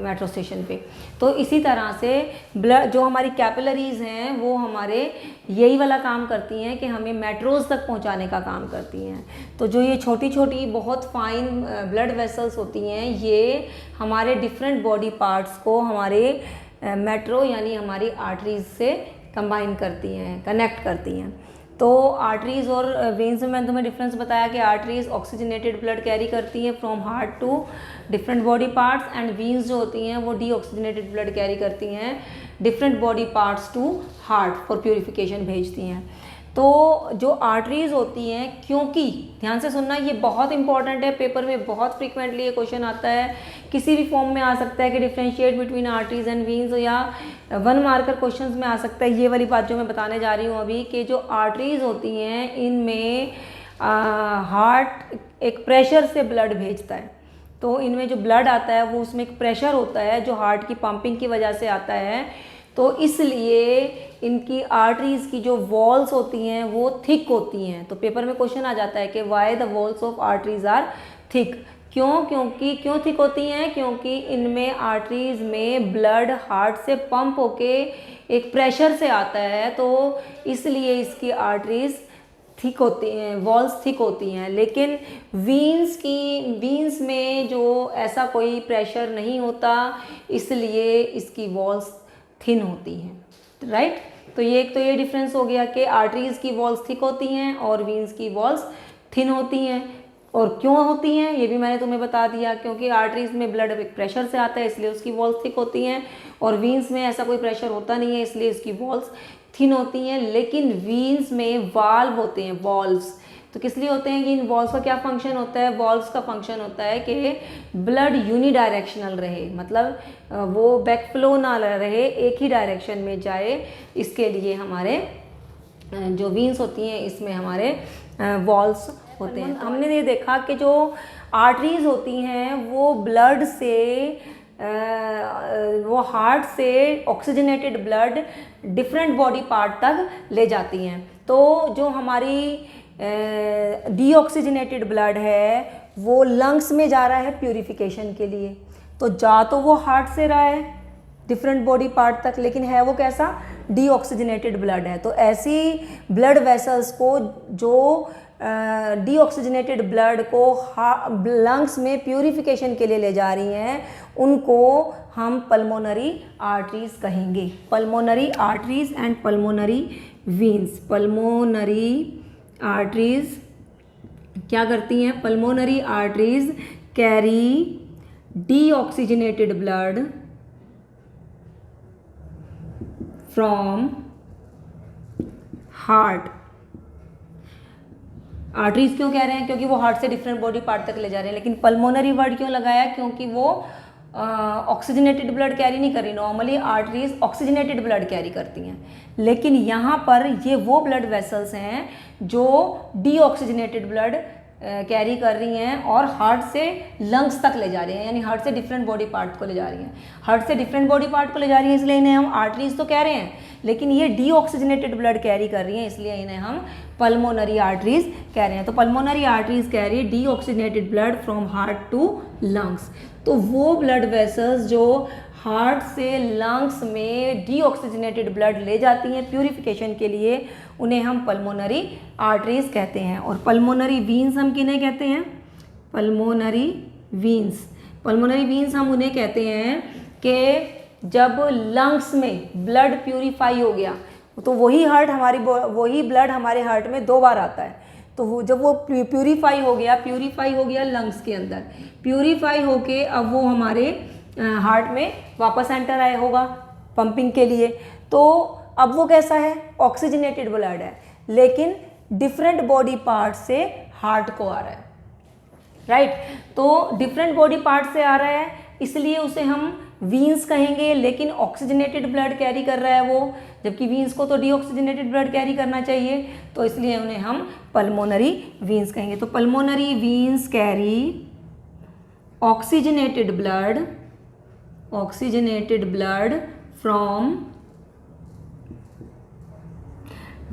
मेट्रो स्टेशन पे। तो इसी तरह से ब्लड जो हमारी कैपिलरीज हैं वो हमारे यही वाला काम करती हैं कि हमें मेट्रोज तक पहुंचाने का काम करती हैं। तो जो ये छोटी छोटी बहुत फाइन ब्लड वेसल्स होती हैं, ये हमारे डिफरेंट बॉडी पार्ट्स को हमारे मेट्रो यानी हमारी आर्टरीज से कंबाइन करती हैं, कनेक्ट करती हैं। तो आर्टरीज और वेन्स में मैंने तुम्हें डिफरेंस बताया कि आर्टरीज ऑक्सीजनेटेड ब्लड कैरी करती हैं from heart to different body parts, and veins जो होती हैं वो डीऑक्सीजनेटेड ब्लड कैरी करती हैं different body parts to heart for purification भेजती हैं। तो जो आर्टरीज होती हैं, क्योंकि ध्यान से सुनना, ये बहुत इंपॉर्टेंट है, पेपर में बहुत फ्रीक्वेंटली ये क्वेश्चन आता है, किसी भी फॉर्म में आ सकता है कि differentiate between arteries and veins, या 1 मार्कर क्वेश्चंस में आ सकता है। ये वाली बात जो मैं बताने जा रही हूँ अभी, कि जो आर्टरीज होती हैं इनमें हार्ट एक प्रेशर से ब्लड भेजता है। तो इनमें जो ब्लड आता है वो उसमें एक प्रेशर होता है जो हार्ट की पंपिंग की वजह से आता है। तो इसलिए इनकी आर्टरीज की जो वॉल्स होती हैं वो थिक होती हैं। तो पेपर में क्वेश्चन आ जाता है कि why the walls of arteries are thick. क्यों थिक होती हैं? क्योंकि इनमें आर्टरीज में ब्लड हार्ट से पंप होके एक प्रेशर से आता है, तो इसलिए इसकी आर्टरीज थिक होती हैं, वॉल्स थिक होती हैं। लेकिन वीन्स में जो ऐसा कोई प्रेशर नहीं होता, इसलिए इसकी वॉल्स थिन होती हैं, राइट। तो ये डिफरेंस हो गया कि आर्टरीज की वॉल्स थिक होती हैं और वीन्स की वॉल्स थिन होती हैं। और क्यों होती हैं ये भी मैंने तुम्हें बता दिया, क्योंकि आर्टरीज में ब्लड एक प्रेशर से आता है इसलिए उसकी वॉल्स थिक होती हैं, और वीन्स में ऐसा कोई प्रेशर होता नहीं है इसलिए इसकी वॉल्स थिन होती हैं। लेकिन वीन्स में वाल्व होते हैं, वॉल्व्स। तो किस लिए होते हैं कि इन वॉल्व्स का क्या फंक्शन होता है? वॉल्व्स का फंक्शन होता है कि ब्लड यूनिडायरेक्शनल रहे, मतलब वो बैकफ्लो ना रहे, एक ही डायरेक्शन में जाए। इसके लिए हमारे जो वीन्स होती हैं इसमें हमारे वॉल्व्स होते हैं। हमने ये देखा कि जो आर्टरीज होती हैं वो ब्लड से वो हार्ट से oxygenated blood different body part तक ले जाती हैं। तो जो हमारी डीऑक्सीजनेटेड ब्लड है वो लंग्स में जा रहा है प्यूरिफिकेशन के लिए। तो जा तो वो हार्ट से रहा है डिफरेंट बॉडी पार्ट तक, लेकिन है वो कैसा? डीऑक्सीजनेटेड ब्लड है। तो ऐसी ब्लड वेसल्स को जो डीऑक्सीजनेटेड ब्लड को लंग्स में प्यूरिफिकेशन के लिए ले जा रही हैं, उनको हम पल्मोनरी आर्टरीज कहेंगे। Pulmonary arteries and pulmonary veins. Pulmonary arteries क्या करती हैं? Pulmonary arteries carry deoxygenated blood from heart. Arteries क्यों कह रहे हैं? क्योंकि वो हार्ट से डिफरेंट बॉडी पार्ट तक ले जा रहे हैं। लेकिन पल्मोनरी वर्ड क्यों लगाया? क्योंकि वो ऑक्सीजनेटेड ब्लड कैरी नहीं कर रही। Normally arteries oxygenated blood carry करती हैं, लेकिन यहाँ पर ये वो ब्लड वेसल्स हैं जो डीऑक्सीजनेटेड ब्लड कैरी कर रही हैं और हार्ट से लंग्स तक ले जा रही हैं, यानी हार्ट से डिफरेंट बॉडी पार्ट को ले जा रही हैं। हार्ट से डिफरेंट बॉडी पार्ट को ले जा रही हैं इसलिए इन्हें हम आर्टरीज तो कह रहे हैं, लेकिन ये डीऑक्सीजनेटेड ब्लड कैरी कर रही हैं इसलिए इन्हें हम पल्मोनरी आर्टरीज कह रहे हैं। तो pulmonary arteries carry deoxygenated blood from heart to lungs. तो वो ब्लड वेसल्स जो हार्ट से लंग्स में डीऑक्सीजनेटेड ब्लड ले जाती हैं प्यूरिफिकेशन के लिए, उन्हें हम पल्मोनरी आर्टरीज कहते हैं। और पल्मोनरी वीन्स हम किन्हें कहते हैं? Pulmonary veins. पल्मोनरी वीन्स हम उन्हें कहते हैं कि जब लंग्स में ब्लड प्यूरिफाई हो गया, तो वही ब्लड हमारे हार्ट में 2 बार आता है। तो वो जब वो प्यूरिफाई हो गया लंग्स के अंदर, प्यूरिफाई होके अब वो हमारे हार्ट में वापस एंटर आया होगा पंपिंग के लिए। तो अब वो कैसा है? ऑक्सीजनेटेड ब्लड है, लेकिन डिफरेंट बॉडी पार्ट से हार्ट को आ रहा है, राइट। तो डिफरेंट बॉडी पार्ट से आ रहा है इसलिए उसे हम वीन्स कहेंगे, लेकिन ऑक्सीजनेटेड ब्लड कैरी कर रहा है वो, जबकि वीन्स को तो डीऑक्सीजनेटेड ब्लड कैरी करना चाहिए, तो इसलिए उन्हें हम पल्मोनरी वीन्स कहेंगे। तो pulmonary veins carry oxygenated blood from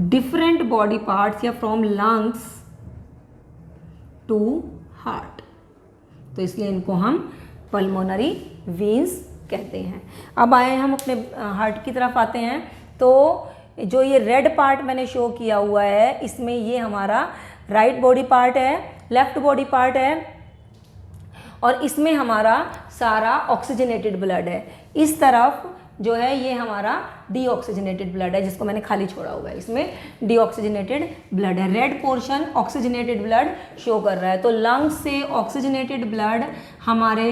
different body parts या फ्रॉम लंग्स टू हार्ट, तो इसलिए इनको हम पल्मोनरी वीन्स कहते हैं। अब आए हम अपने हार्ट की तरफ आते हैं। तो जो ये रेड पार्ट मैंने शो किया हुआ है, इसमें ये हमारा राइट बॉडी पार्ट है, लेफ्ट बॉडी पार्ट है, और इसमें हमारा सारा ऑक्सीजनेटेड ब्लड है। इस तरफ जो है ये हमारा डीऑक्सीजनेटेड ब्लड है, जिसको मैंने खाली छोड़ा हुआ है, इसमें डीऑक्सीजनेटेड ब्लड है। Red portion oxygenated blood show कर रहा है। तो लंग्स से ऑक्सीजनेटेड ब्लड हमारे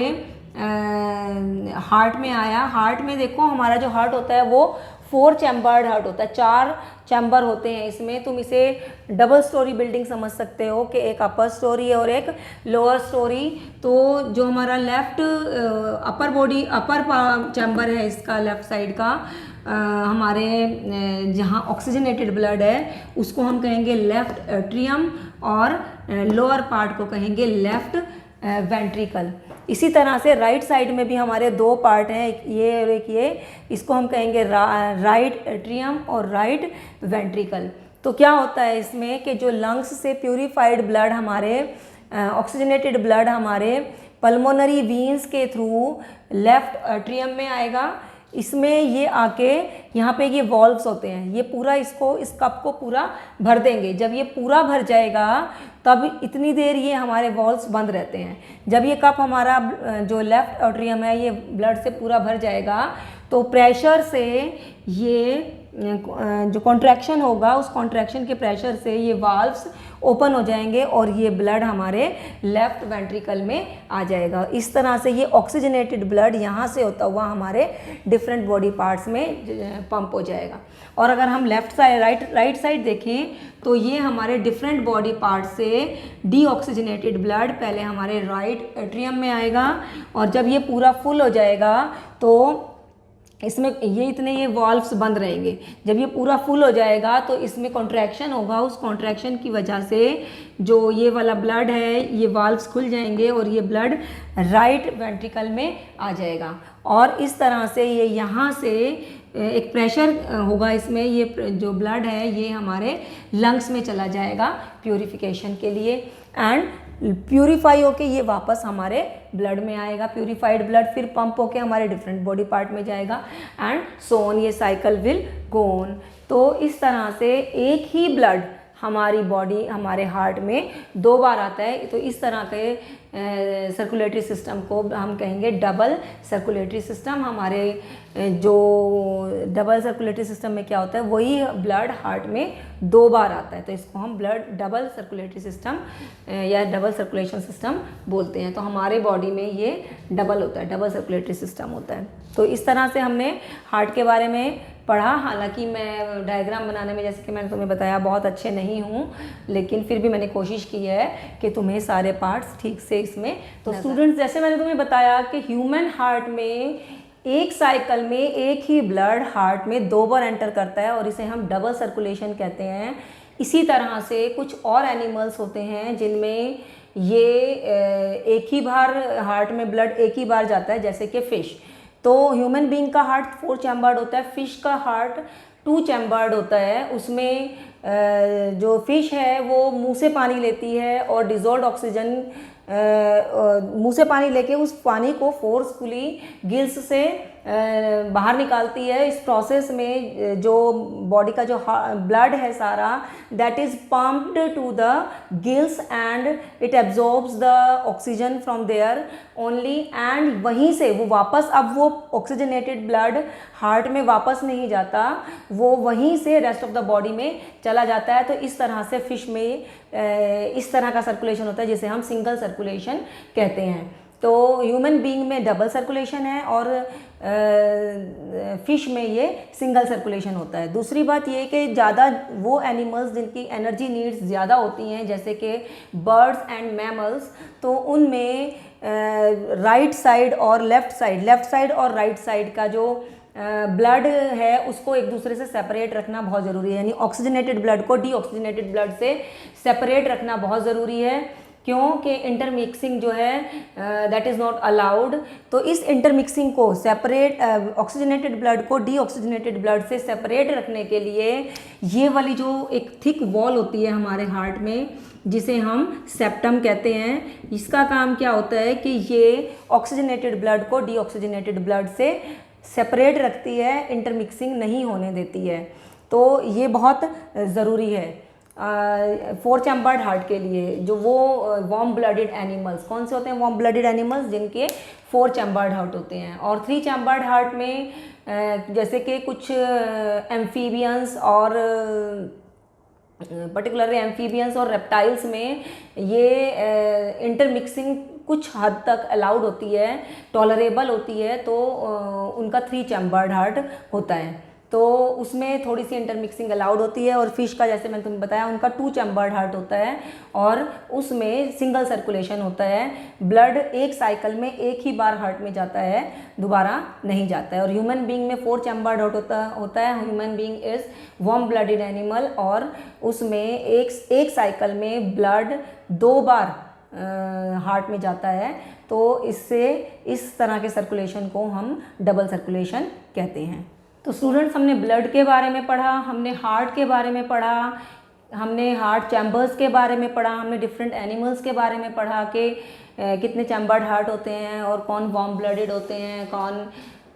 हार्ट में आया। हार्ट में देखो हमारा जो हार्ट होता है वो 4 चैम्बर्ड हार्ट होता है, 4 चैम्बर होते हैं इसमें। तुम इसे डबल स्टोरी बिल्डिंग समझ सकते हो कि एक अपर स्टोरी है और एक लोअर स्टोरी। तो जो हमारा लेफ्ट अपर चैम्बर है इसका लेफ्ट साइड का, हमारे जहाँ ऑक्सीजनेटेड ब्लड है उसको हम कहेंगे लेफ्ट एट्रियम और लोअर पार्ट को कहेंगे लेफ्ट वेंट्रिकल। इसी तरह से राइट साइड में भी हमारे 2 पार्ट हैं, एक ये और एक ये, इसको हम कहेंगे राइट एट्रियम और राइट वेंट्रिकल। तो क्या होता है इसमें कि जो लंग्स से प्यूरिफाइड ब्लड हमारे ऑक्सीजनेटेड ब्लड हमारे पल्मोनरी वीन्स के थ्रू लेफ्ट एट्रियम में आएगा। इसमें ये आके यहाँ पे ये वॉल्व्स होते हैं, ये पूरा इस कप को पूरा भर देंगे। जब ये पूरा भर जाएगा तब इतनी देर ये हमारे वॉल्व्स बंद रहते हैं। जब ये कप हमारा जो लेफ्ट एट्रियम है ये ब्लड से पूरा भर जाएगा तो प्रेशर से ये जो कॉन्ट्रैक्शन होगा उस कॉन्ट्रैक्शन के प्रेशर से ये वाल्व्स ओपन हो जाएंगे और ये ब्लड हमारे लेफ्ट वेंट्रिकल में आ जाएगा। इस तरह से ये ऑक्सीजनेटेड ब्लड यहाँ से होता हुआ हमारे डिफरेंट बॉडी पार्ट्स में पंप हो जाएगा। और अगर हम लेफ्ट साइड राइट साइड देखें तो ये हमारे डिफरेंट बॉडी पार्ट से डीऑक्सीजनेटेड ब्लड पहले हमारे राइट एट्रियम में आएगा और जब ये पूरा फुल हो जाएगा तो इसमें ये वॉल्व्स बंद रहेंगे। जब ये पूरा फुल हो जाएगा तो इसमें कॉन्ट्रैक्शन होगा, उस कॉन्ट्रैक्शन की वजह से जो ये वाला ब्लड है ये वाल्व्स खुल जाएंगे और ये ब्लड राइट वेंट्रिकल में आ जाएगा। और इस तरह से ये यहाँ से एक प्रेशर होगा इसमें, ये जो ब्लड है ये हमारे लंग्स में चला जाएगा प्यूरिफिकेशन के लिए एंड प्यूरिफाई होके ये वापस हमारे ब्लड में आएगा। प्यूरिफाइड ब्लड फिर पंप होके हमारे डिफरेंट बॉडी पार्ट में जाएगा एंड सो ऑन, ये साइकिल विल गो ऑन। तो इस तरह से एक ही ब्लड हमारी बॉडी हमारे हार्ट में 2 बार आता है। तो इस तरह के सर्कुलेटरी सिस्टम को हम कहेंगे डबल सर्कुलेटरी सिस्टम। हमारे जो डबल सर्कुलेटरी सिस्टम में क्या होता है वही ब्लड हार्ट में 2 बार आता है, तो इसको हम ब्लड डबल सर्कुलेटरी सिस्टम या डबल सर्कुलेशन सिस्टम बोलते हैं। तो हमारे बॉडी में ये डबल होता है, डबल सर्कुलेटरी सिस्टम होता है। तो इस तरह से हमने हार्ट के बारे में पढ़ा। हालांकि मैं डायग्राम बनाने में, जैसे कि मैंने तुम्हें बताया, बहुत अच्छे नहीं हूँ, लेकिन फिर भी मैंने कोशिश की है कि तुम्हें सारे पार्ट्स ठीक से इसमें। तो स्टूडेंट्स, जैसे मैंने तुम्हें बताया कि ह्यूमन हार्ट में एक साइकिल में एक ही ब्लड हार्ट में 2 बार एंटर करता है और इसे हम डबल सर्कुलेशन कहते हैं। इसी तरह से कुछ और एनिमल्स होते हैं जिनमें ये एक ही बार हार्ट में ब्लड एक ही बार जाता है, जैसे कि फिश। तो ह्यूमन बीइंग का हार्ट 4 चैम्बर्ड होता है, फिश का हार्ट 2 चैम्बर्ड होता है। उसमें जो फिश है वो मुंह से पानी लेती है और डिजोल्व ऑक्सीजन मुंह से पानी लेके उस पानी को फोर्सफुली गिल्स से बाहर निकालती है। इस प्रोसेस में जो बॉडी का जो ब्लड है सारा, that is pumped to the gills and it absorbs the oxygen from there only, and वहीं से वो वापस, अब वो ऑक्सीजनेटेड ब्लड हार्ट में वापस नहीं जाता, वो वहीं से रेस्ट ऑफ द बॉडी में चला जाता है। तो इस तरह से फिश में इस तरह का सर्कुलेशन होता है जिसे हम सिंगल सर्कुलेशन कहते हैं। तो ह्यूमन बीइंग में डबल सर्कुलेशन है और फिश में ये सिंगल सर्कुलेशन होता है। दूसरी बात ये कि ज़्यादा वो एनिमल्स जिनकी एनर्जी नीड्स ज़्यादा होती हैं, जैसे कि बर्ड्स एंड मैमल्स, तो उनमें राइट साइड और लेफ़्ट साइड और राइट साइड का जो ब्लड है उसको एक दूसरे से सेपरेट रखना बहुत ज़रूरी है। यानी ऑक्सीजनेटेड ब्लड को डीऑक्सीजनेटेड ब्लड से सेपरेट रखना बहुत ज़रूरी है, क्योंकि इंटरमिक्सिंग जो है दैट इज़ नॉट अलाउड। तो इस इंटरमिक्सिंग को सेपरेट, ऑक्सीजनेटेड ब्लड को डीऑक्सीजनेटेड ब्लड से सेपरेट रखने के लिए ये वाली जो एक थिक वॉल होती है हमारे हार्ट में, जिसे हम सेप्टम कहते हैं, इसका काम क्या होता है कि ये ऑक्सीजनेटेड ब्लड को डीऑक्सीजनेटेड ब्लड से सेपरेट रखती है, इंटरमिक्सिंग नहीं होने देती है। तो ये बहुत ज़रूरी है। फोर चैम्बर्ड हार्ट के लिए जो वो वार्म ब्लडेड एनिमल्स कौन से होते हैं, वार्म ब्लडेड एनिमल्स जिनके फोर चैम्बर्ड हार्ट होते हैं। और थ्री चैम्बर्ड हार्ट में जैसे कि कुछ एम्फीबियंस और पर्टिकुलरली एम्फीबियंस और रेप्टाइल्स में ये इंटरमिक्सिंग कुछ हद तक अलाउड होती है, टॉलरेबल होती है, तो उनका थ्री चैम्बर्ड हार्ट होता है, तो उसमें थोड़ी सी इंटरमिक्सिंग अलाउड होती है। और फिश का जैसे मैंने तुम्हें बताया उनका टू चैम्बर्ड हार्ट होता है और उसमें सिंगल सर्कुलेशन होता है, ब्लड एक साइकिल में एक ही बार हार्ट में जाता है, दोबारा नहीं जाता है। और ह्यूमन बीइंग में फोर चैम्बर्ड हार्ट होता है। Human being is warm blooded animal और उसमें एक साइकिल में ब्लड दो बार हार्ट में जाता है, तो इससे इस तरह के सर्कुलेशन को हम डबल सर्कुलेशन कहते हैं। तो स्टूडेंट्स, हमने ब्लड के बारे में पढ़ा, हमने हार्ट के बारे में पढ़ा, हमने हार्ट चैम्बर्स के बारे में पढ़ा, हमने डिफरेंट एनिमल्स के बारे में पढ़ा कि कितने चैम्बर्ड हार्ट होते हैं और कौन वार्म ब्लडेड होते हैं, कौन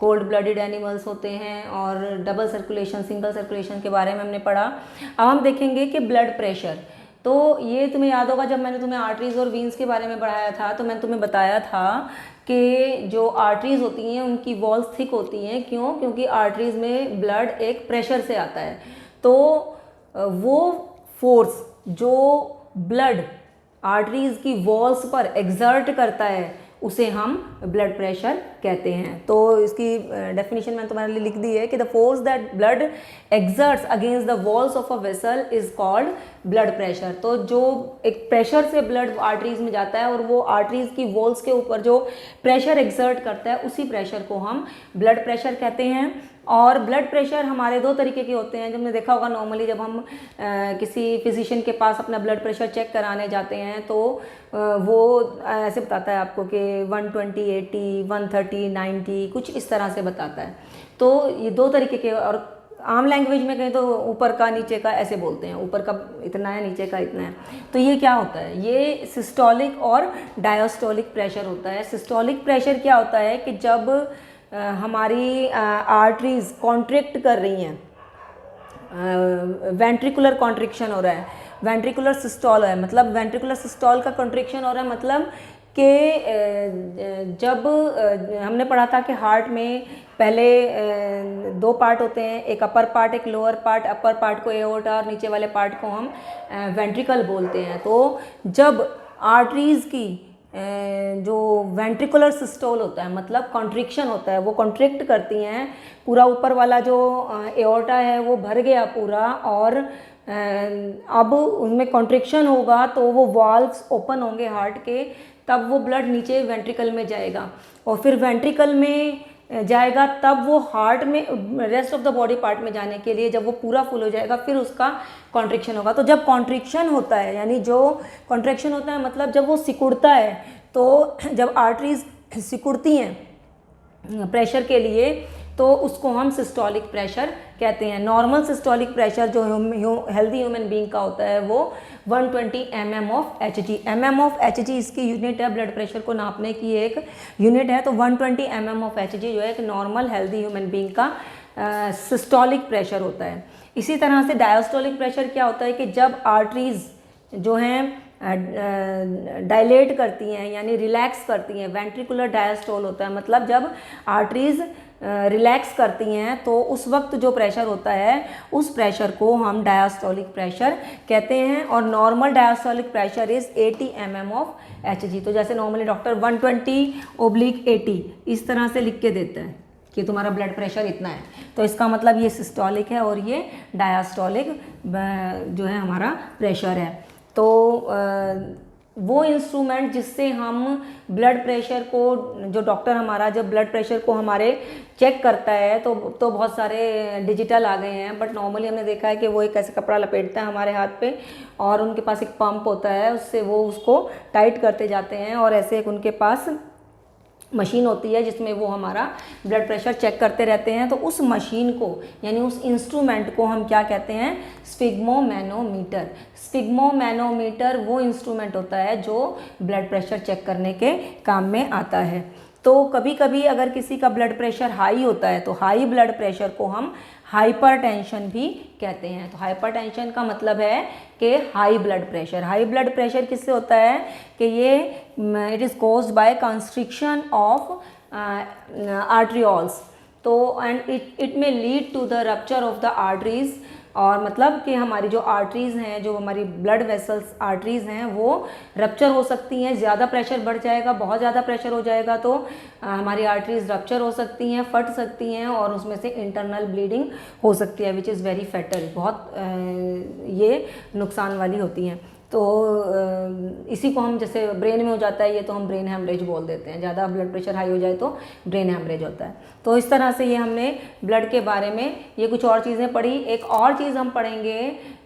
कोल्ड ब्लडेड एनिमल्स होते हैं, और डबल सर्कुलेशन सिंगल सर्कुलेशन के बारे में हमने पढ़ा। अब हम देखेंगे कि ब्लड प्रेशर। तो ये तुम्हें याद होगा जब मैंने तुम्हें आर्टरीज और वीन्स के बारे में पढ़ाया था, तो मैंने तुम्हें बताया था कि जो आर्टरीज होती हैं उनकी वॉल्स थिक होती हैं। क्यों? क्योंकि आर्टरीज में ब्लड एक प्रेशर से आता है, तो वो फोर्स जो ब्लड आर्टरीज की वॉल्स पर एग्जर्ट करता है उसे हम ब्लड प्रेशर कहते हैं। तो इसकी डेफिनेशन मैंने तुम्हारे लिए लिख दी है कि the force that blood exerts against the walls of a vessel is called blood pressure. तो जो एक प्रेशर से ब्लड आर्टरीज में जाता है और वो आर्टरीज की वॉल्स के ऊपर जो प्रेशर एक्सर्ट करता है उसी प्रेशर को हम ब्लड प्रेशर कहते हैं। और ब्लड प्रेशर हमारे दो तरीके के होते हैं। जब हमने देखा होगा नॉर्मली जब हम किसी फिजिशियन के पास अपना ब्लड प्रेशर चेक कराने जाते हैं तो वो ऐसे बताता है आपको कि 120, 80, 130, 90 कुछ इस तरह से बताता है। तो ये दो तरीके के, और आम लैंग्वेज में कहें तो ऊपर का नीचे का ऐसे बोलते हैं, ऊपर का इतना है नीचे का इतना है। तो ये क्या होता है? ये सिस्टोलिक और डायस्टोलिक प्रेशर होता है। सिस्टोलिक प्रेशर क्या होता है कि जब हमारी आर्टरीज कॉन्ट्रैक्ट कर रही हैं, वेंट्रिकुलर कॉन्ट्रिक्शन हो रहा है, वेंट्रिकुलर सिस्टोल है, मतलब वेंट्रिकुलर सिस्टोल का कॉन्ट्रिक्शन हो रहा है, मतलब कि जब हमने पढ़ा था कि हार्ट में पहले दो पार्ट होते हैं, एक अपर पार्ट एक लोअर पार्ट। अपर पार्ट को एओर्टा और नीचे वाले पार्ट को हम वेंट्रिकल बोलते हैं। तो जब आर्टरीज की जो वेंट्रिकुलर सिस्टोल होता है, मतलब कॉन्ट्रिक्शन होता है, वो कॉन्ट्रिक्ट करती हैं, पूरा ऊपर वाला जो एओर्टा है वो भर गया पूरा, और अब उनमें कॉन्ट्रिक्शन होगा तो वो वाल्व्स ओपन होंगे हार्ट के, तब वो ब्लड नीचे वेंट्रिकल में जाएगा और फिर वेंट्रिकल में जाएगा, तब वो हार्ट में rest of the body part में जाने के लिए जब वो पूरा फुल हो जाएगा फिर उसका कॉन्ट्रिक्शन होगा। तो जब कॉन्ट्रिक्शन होता है, यानी जो कॉन्ट्रैक्शन होता है मतलब जब वो सिकुड़ता है, तो जब आर्टरीज सिकुड़ती हैं प्रेशर के लिए तो उसको हम सिस्टोलिक प्रेशर कहते हैं। नॉर्मल सिस्टोलिक प्रेशर जो हेल्दी ह्यूमन बीइंग का होता है वो 120 mm of Hg। mm of Hg इसकी यूनिट है, ब्लड प्रेशर को नापने की एक यूनिट है। तो 120 mm ऑफ Hg जो है एक नॉर्मल हेल्दी ह्यूमन बीइंग का सिस्टोलिक प्रेशर होता है। इसी तरह से डायस्टोलिक प्रेशर क्या होता है कि जब आर्टरीज जो हैं डायलेट करती हैं यानी रिलैक्स करती हैं, वेंट्रिकुलर डायस्टोल होता है, मतलब जब आर्टरीज रिलैक्स करती हैं तो उस वक्त जो प्रेशर होता है उस प्रेशर को हम डायस्टोलिक प्रेशर कहते हैं। और normal diastolic pressure is 80 mm of Hg। तो जैसे नॉर्मली डॉक्टर 120/80 इस तरह से लिख के देता है कि तुम्हारा ब्लड प्रेशर इतना है, तो इसका मतलब ये सिस्टोलिक है और ये डायस्टोलिक जो है हमारा प्रेशर है। तो वो इंस्ट्रूमेंट जिससे हम ब्लड प्रेशर को, जो डॉक्टर हमारा जब ब्लड प्रेशर को हमारे चेक करता है तो बहुत सारे डिजिटल आ गए हैं, बट नॉर्मली हमने देखा है कि वो एक ऐसे कपड़ा लपेटता है हमारे हाथ पे और उनके पास एक पंप होता है, उससे वो उसको टाइट करते जाते हैं, और ऐसे एक उनके पास मशीन होती है जिसमें वो हमारा ब्लड प्रेशर चेक करते रहते हैं। तो उस मशीन को यानी उस इंस्ट्रूमेंट को हम क्या कहते हैं? स्फिग्मोमैनोमीटर। स्फिग्मोमैनोमीटर वो इंस्ट्रूमेंट होता है जो ब्लड प्रेशर चेक करने के काम में आता है। तो कभी कभी अगर किसी का ब्लड प्रेशर हाई होता है तो हाई ब्लड प्रेशर को हम हाइपरटेंशन भी कहते हैं। तो हाइपरटेंशन का मतलब है कि high blood pressure. High blood pressure किससे होता है कि ये it is caused by constriction of arterioles. तो and it may lead to the rupture of the arteries, और मतलब कि हमारी जो आर्टरीज़ हैं, जो हमारी ब्लड वेसल्स आर्टरीज़ हैं, वो रप्चर हो सकती हैं। ज़्यादा प्रेशर बढ़ जाएगा, बहुत ज़्यादा प्रेशर हो जाएगा तो हमारी आर्टरीज़ रप्चर हो सकती हैं, फट सकती हैं, और उसमें से इंटरनल ब्लीडिंग हो सकती है, विच इज़ वेरी फैटल। बहुत ये नुकसान वाली होती हैं। तो इसी को हम, जैसे ब्रेन में हो जाता है ये, तो हम ब्रेन हैमरेज बोल देते हैं। ज़्यादा ब्लड प्रेशर हाई हो जाए तो ब्रेन हैमरेज होता है। तो इस तरह से ये हमने ब्लड के बारे में ये कुछ और चीज़ें पढ़ी। एक और चीज़ हम पढ़ेंगे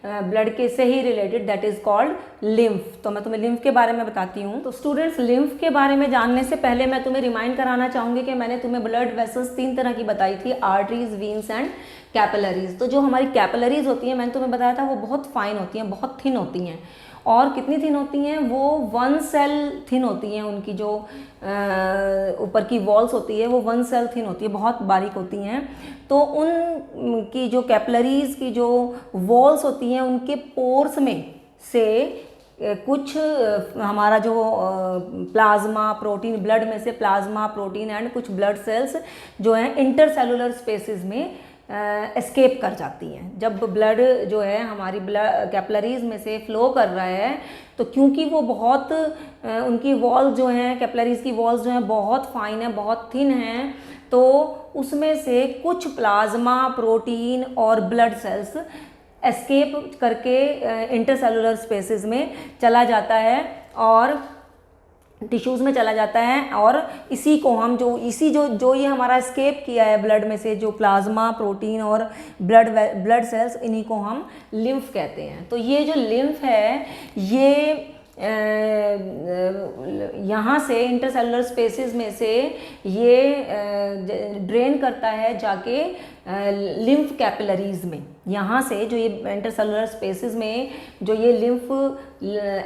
ब्लड के से ही related, that is called lymph. तो मैं तुम्हें लिम्फ के बारे में बताती हूँ। तो स्टूडेंट्स, लिम्फ के बारे में जानने से पहले मैं तुम्हें रिमाइंड कराना चाहूँगी कि मैंने तुम्हें ब्लड वेसल्स 3 तरह की बताई थी, आर्टरीज, वीन्स एंड कैपिलरीज। तो जो हमारी कैपिलरीज होती हैं, मैंने तुम्हें बताया था, वो बहुत फाइन होती हैं, बहुत थिन होती हैं। और कितनी थिन होती हैं? वो 1 सेल थिन होती हैं। उनकी जो ऊपर की वॉल्स होती है वो 1 सेल थिन होती है, बहुत बारीक होती हैं। तो उनकी जो कैपिलरीज की जो वॉल्स होती हैं, उनके पोर्स में से कुछ हमारा जो प्लाज्मा प्रोटीन, ब्लड में से प्लाज्मा प्रोटीन एंड कुछ ब्लड सेल्स जो हैं इंटरसेलुलर स्पेसेस में एस्केप कर जाती हैं। जब ब्लड जो है हमारी ब्लड कैपिलरीज में से फ्लो कर रहा है, तो क्योंकि वो बहुत उनकी वॉल्स जो हैं, कैपिलरीज की वॉल्स जो हैं बहुत फाइन है, बहुत थिन हैं, तो उसमें से कुछ प्लाज्मा प्रोटीन और ब्लड सेल्स एस्केप करके इंटरसेलुलर स्पेसेस में चला जाता है और टिश्यूज़ में चला जाता है। और इसी को हम जो ये हमारा एस्केप किया है ब्लड में से, जो प्लाज्मा प्रोटीन और ब्लड सेल्स, इन्हीं को हम लिम्फ कहते हैं। तो ये जो लिम्फ है, ये यहाँ से इंटरसेलुलर स्पेसेस में से ये ड्रेन करता है जाके लिम्फ कैपिलरीज में। यहाँ से जो ये इंटरसेलुलर स्पेसेस में जो ये लिम्फ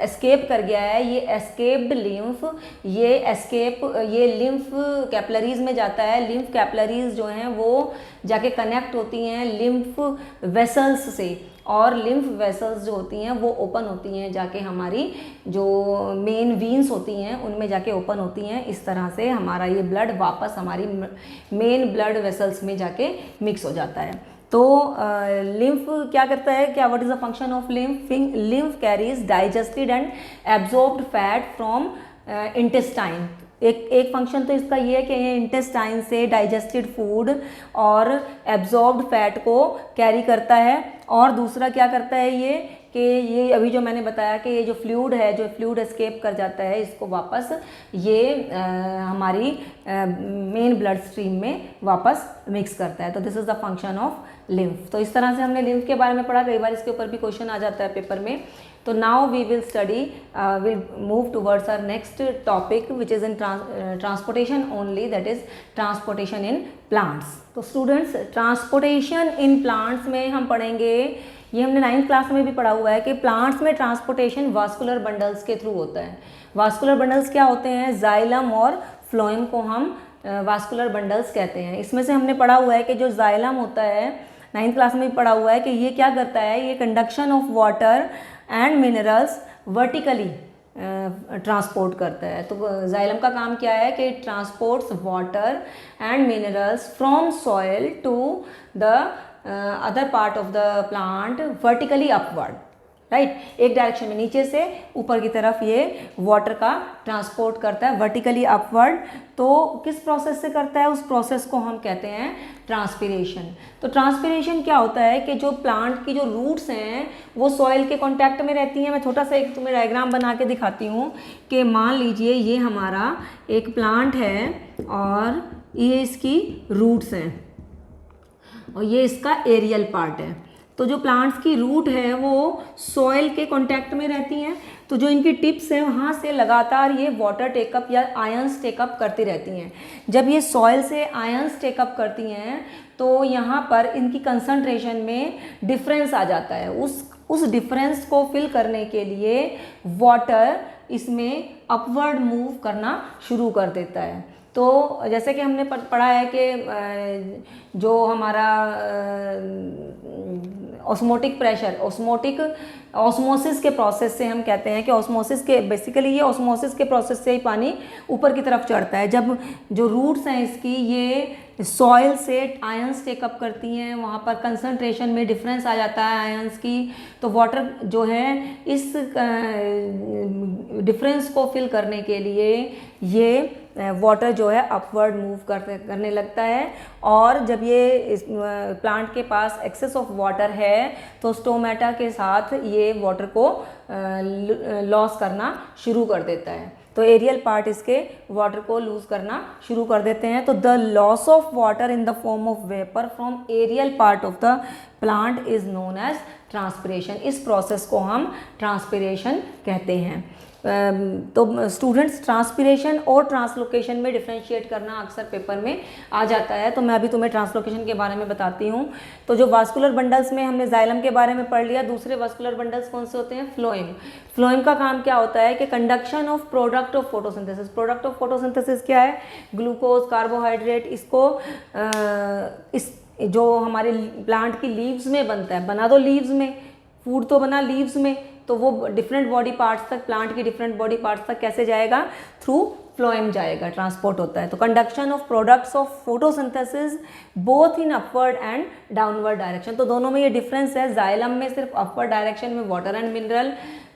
एस्केप कर गया है, ये एस्केप्ड लिम्फ, ये लिम्फ कैपिलरीज में जाता है। लिम्फ कैपिलरीज जो हैं वो जाके कनेक्ट होती हैं लिम्फ वेसल्स से, और लिम्फ वेसल्स जो होती हैं वो ओपन होती हैं जाके हमारी जो मेन वीन्स होती हैं उनमें जाके ओपन होती हैं। इस तरह से हमारा ये ब्लड वापस हमारी मेन ब्लड वेसल्स में जाके मिक्स हो जाता है। तो लिम्फ क्या करता है, क्या what is the function of lymph? Lymph carries digested and absorbed fat from intestine. एक फंक्शन तो इसका ये है कि ये इंटेस्टाइन से डाइजेस्टेड फूड और एब्जॉर्ब्ड फैट को कैरी करता है। और दूसरा क्या करता है ये कि ये अभी जो मैंने बताया कि ये जो फ्लूइड है, जो फ्लूइड एस्केप कर जाता है, इसको वापस ये हमारी मेन ब्लड स्ट्रीम में वापस मिक्स करता है। तो this is the function of lymph. तो इस तरह से हमने लिम्फ के बारे में पढ़ा। कई बार इसके ऊपर भी क्वेश्चन आ जाता है पेपर में। तो now we will study, will move towards our next topic which is in transportation only, that is transportation in plants. तो स्टूडेंट्स, ट्रांसपोर्टेशन इन प्लांट्स में हम पढ़ेंगे, ये हमने 9th क्लास में भी पढ़ा हुआ है कि प्लांट्स में ट्रांसपोर्टेशन वास्कुलर बंडल्स के थ्रू होता है। वास्कुलर बंडल्स क्या होते हैं? जाइलम और फ्लोएम को हम वास्कुलर बंडल्स कहते हैं। इसमें से हमने पढ़ा हुआ है कि जो जाइलम होता है, 9th क्लास में भी पढ़ा हुआ है कि ये क्या करता है, ये conduction of water and minerals vertically transport करता है। तो जाइलम का काम क्या है कि transports water and minerals from soil to the other part of the plant vertically upward, right. एक डायरेक्शन में नीचे से ऊपर की तरफ ये वाटर का ट्रांसपोर्ट करता है वर्टिकली अपवर्ड। तो किस प्रोसेस से करता है? उस प्रोसेस को हम कहते हैं ट्रांसपिरेशन। तो ट्रांसपिरेशन क्या होता है कि जो प्लांट की जो रूट्स हैं वो सॉइल के कांटेक्ट में रहती हैं। मैं छोटा सा एक तुम्हें डायग्राम बना के दिखाती हूँ कि मान लीजिए ये हमारा एक प्लांट है और ये इसकी रूट्स हैं और ये इसका एरियल पार्ट है। तो जो प्लांट्स की रूट है वो सॉइल के कांटेक्ट में रहती हैं। तो जो इनकी टिप्स हैं वहाँ से लगातार ये वाटर टेकअप या आयंस टेकअप करती रहती हैं। जब ये सॉइल से आयंस टेकअप करती हैं तो यहाँ पर इनकी कंसंट्रेशन में डिफरेंस आ जाता है। उस डिफरेंस को फिल करने के लिए वाटर इसमें अपवर्ड मूव करना शुरू कर देता है। तो जैसे कि हमने पढ़ा है कि जो हमारा ऑस्मोटिक प्रेशर, ऑस्मोसिस के प्रोसेस से हम कहते हैं कि ऑस्मोसिस के बेसिकली ये ऑस्मोसिस के प्रोसेस से ही पानी ऊपर की तरफ चढ़ता है। जब जो रूट्स हैं इसकी ये सॉइल से आयंस टेकअप करती हैं, वहाँ पर कंसंट्रेशन में डिफरेंस आ जाता है आयंस की, तो वाटर जो है इस डिफरेंस को फिल करने के लिए ये वाटर जो है अपवर्ड मूव करने लगता है। और जब ये इस प्लांट के पास एक्सेस ऑफ वाटर है तो स्टोमेटा के साथ ये वाटर को लॉस करना शुरू कर देता है। तो एरियल पार्ट इसके वाटर को लूज करना शुरू कर देते हैं। तो the loss of water in the form of vapour from aerial part of the plant is known as transpiration. इस प्रोसेस को हम ट्रांसपिरेशन कहते हैं। तो स्टूडेंट्स ट्रांसपिरेशन और ट्रांसलोकेशन में डिफरेंशिएट करना अक्सर पेपर में आ जाता है, तो मैं अभी तुम्हें ट्रांसलोकेशन के बारे में बताती हूँ। तो जो वास्कुलर बंडल्स में हमने जाइलम के बारे में पढ़ लिया, दूसरे वास्कुलर बंडल्स कौन से होते हैं? फ्लोएम। फ्लोएम का काम क्या होता है कि conduction of product of photosynthesis. Product of photosynthesis क्या है? Glucose, carbohydrate. इसको इस जो हमारे प्लांट की लीव्स में बनता है, बना दो लीव्स में, फूड तो बना लीव्स में, तो वो डिफरेंट बॉडी पार्ट्स तक, प्लांट की डिफरेंट बॉडी पार्ट्स तक कैसे जाएगा? थ्रू फ्लोएम जाएगा, ट्रांसपोर्ट होता है। तो conduction of products of photosynthesis both in upward and downward direction. तो दोनों में ये डिफरेंस है। जाइलम में सिर्फ अपवर्ड डायरेक्शन में वाटर एंड मिनरल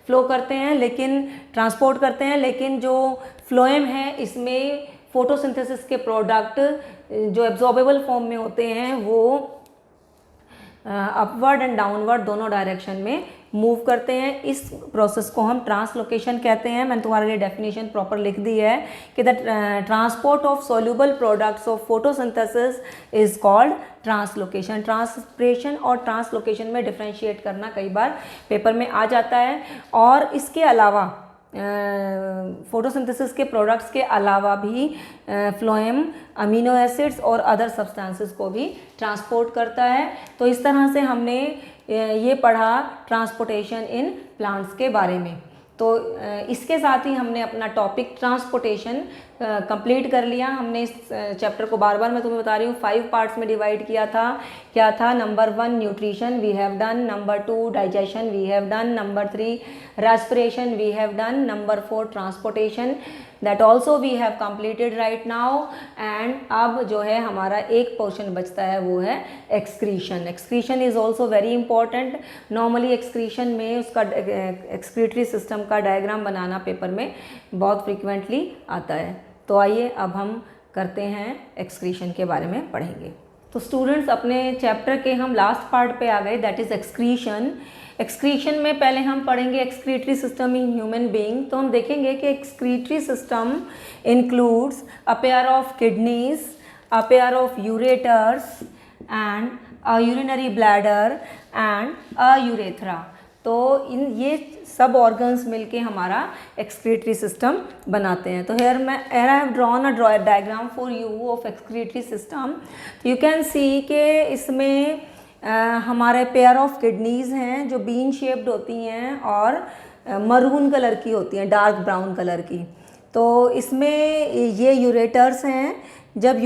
फ्लो करते हैं, लेकिन ट्रांसपोर्ट करते हैं, लेकिन जो फ्लोएम है इसमें फोटोसिंथेसिस के प्रोडक्ट जो एब्जॉर्बेबल फॉर्म में होते हैं वो अपवर्ड एंड डाउनवर्ड दोनों डायरेक्शन में मूव करते हैं। इस प्रोसेस को हम ट्रांसलोकेशन कहते हैं। मैंने तुम्हारे लिए डेफिनेशन प्रॉपर लिख दी है कि the transport of soluble products of photosynthesis is called translocation. Transpiration और ट्रांसलोकेशन में डिफरेंशिएट करना कई बार पेपर में आ जाता है। और इसके अलावा फोटोसिंथेसिस के प्रोडक्ट्स के अलावा भी फ्लोएम अमीनो एसिड्स और अदर सब्सटेंसेस को भी ट्रांसपोर्ट करता है। तो इस तरह से हमने ये पढ़ा ट्रांसपोर्टेशन इन प्लांट्स के बारे में। तो इसके साथ ही हमने अपना टॉपिक ट्रांसपोर्टेशन कंप्लीट कर लिया। हमने इस चैप्टर को बार बार मैं तुम्हें बता रही हूँ 5 पार्ट्स में डिवाइड किया था। क्या था? Number 1 nutrition we have done, number 2 digestion we have done, number 3 respiration we have done, number 4 transportation that also we have completed right now. And अब जो है हमारा एक पोर्शन बचता है वो है excretion. Excretion is also very important. Normally excretion में उसका एक्सक्रीटरी सिस्टम का डायग्राम बनाना पेपर में बहुत फ्रिक्वेंटली आता है। तो आइए अब हम करते हैं एक्सक्रीशन के बारे में पढ़ेंगे। तो स्टूडेंट्स अपने चैप्टर के हम लास्ट पार्ट पे आ गए, दैट इज़ एक्सक्रीशन। एक्सक्रीशन में पहले हम पढ़ेंगे excretory system in human being. तो हम देखेंगे कि excretory system includes a pair of kidneys, a pair of ureters and a urinary bladder and a urethra. तो इन ये सब ऑर्गन्स मिलके हमारा एक्सक्रीटरी सिस्टम बनाते हैं। तो here I have drawn a diagram for you of excretory system. तो you can see के इसमें हमारे पेयर ऑफ किडनीज हैं जो बीन शेप्ड होती हैं और मरून कलर की होती हैं, डार्क ब्राउन कलर की। तो इसमें ये यूरेटर्स हैं। जब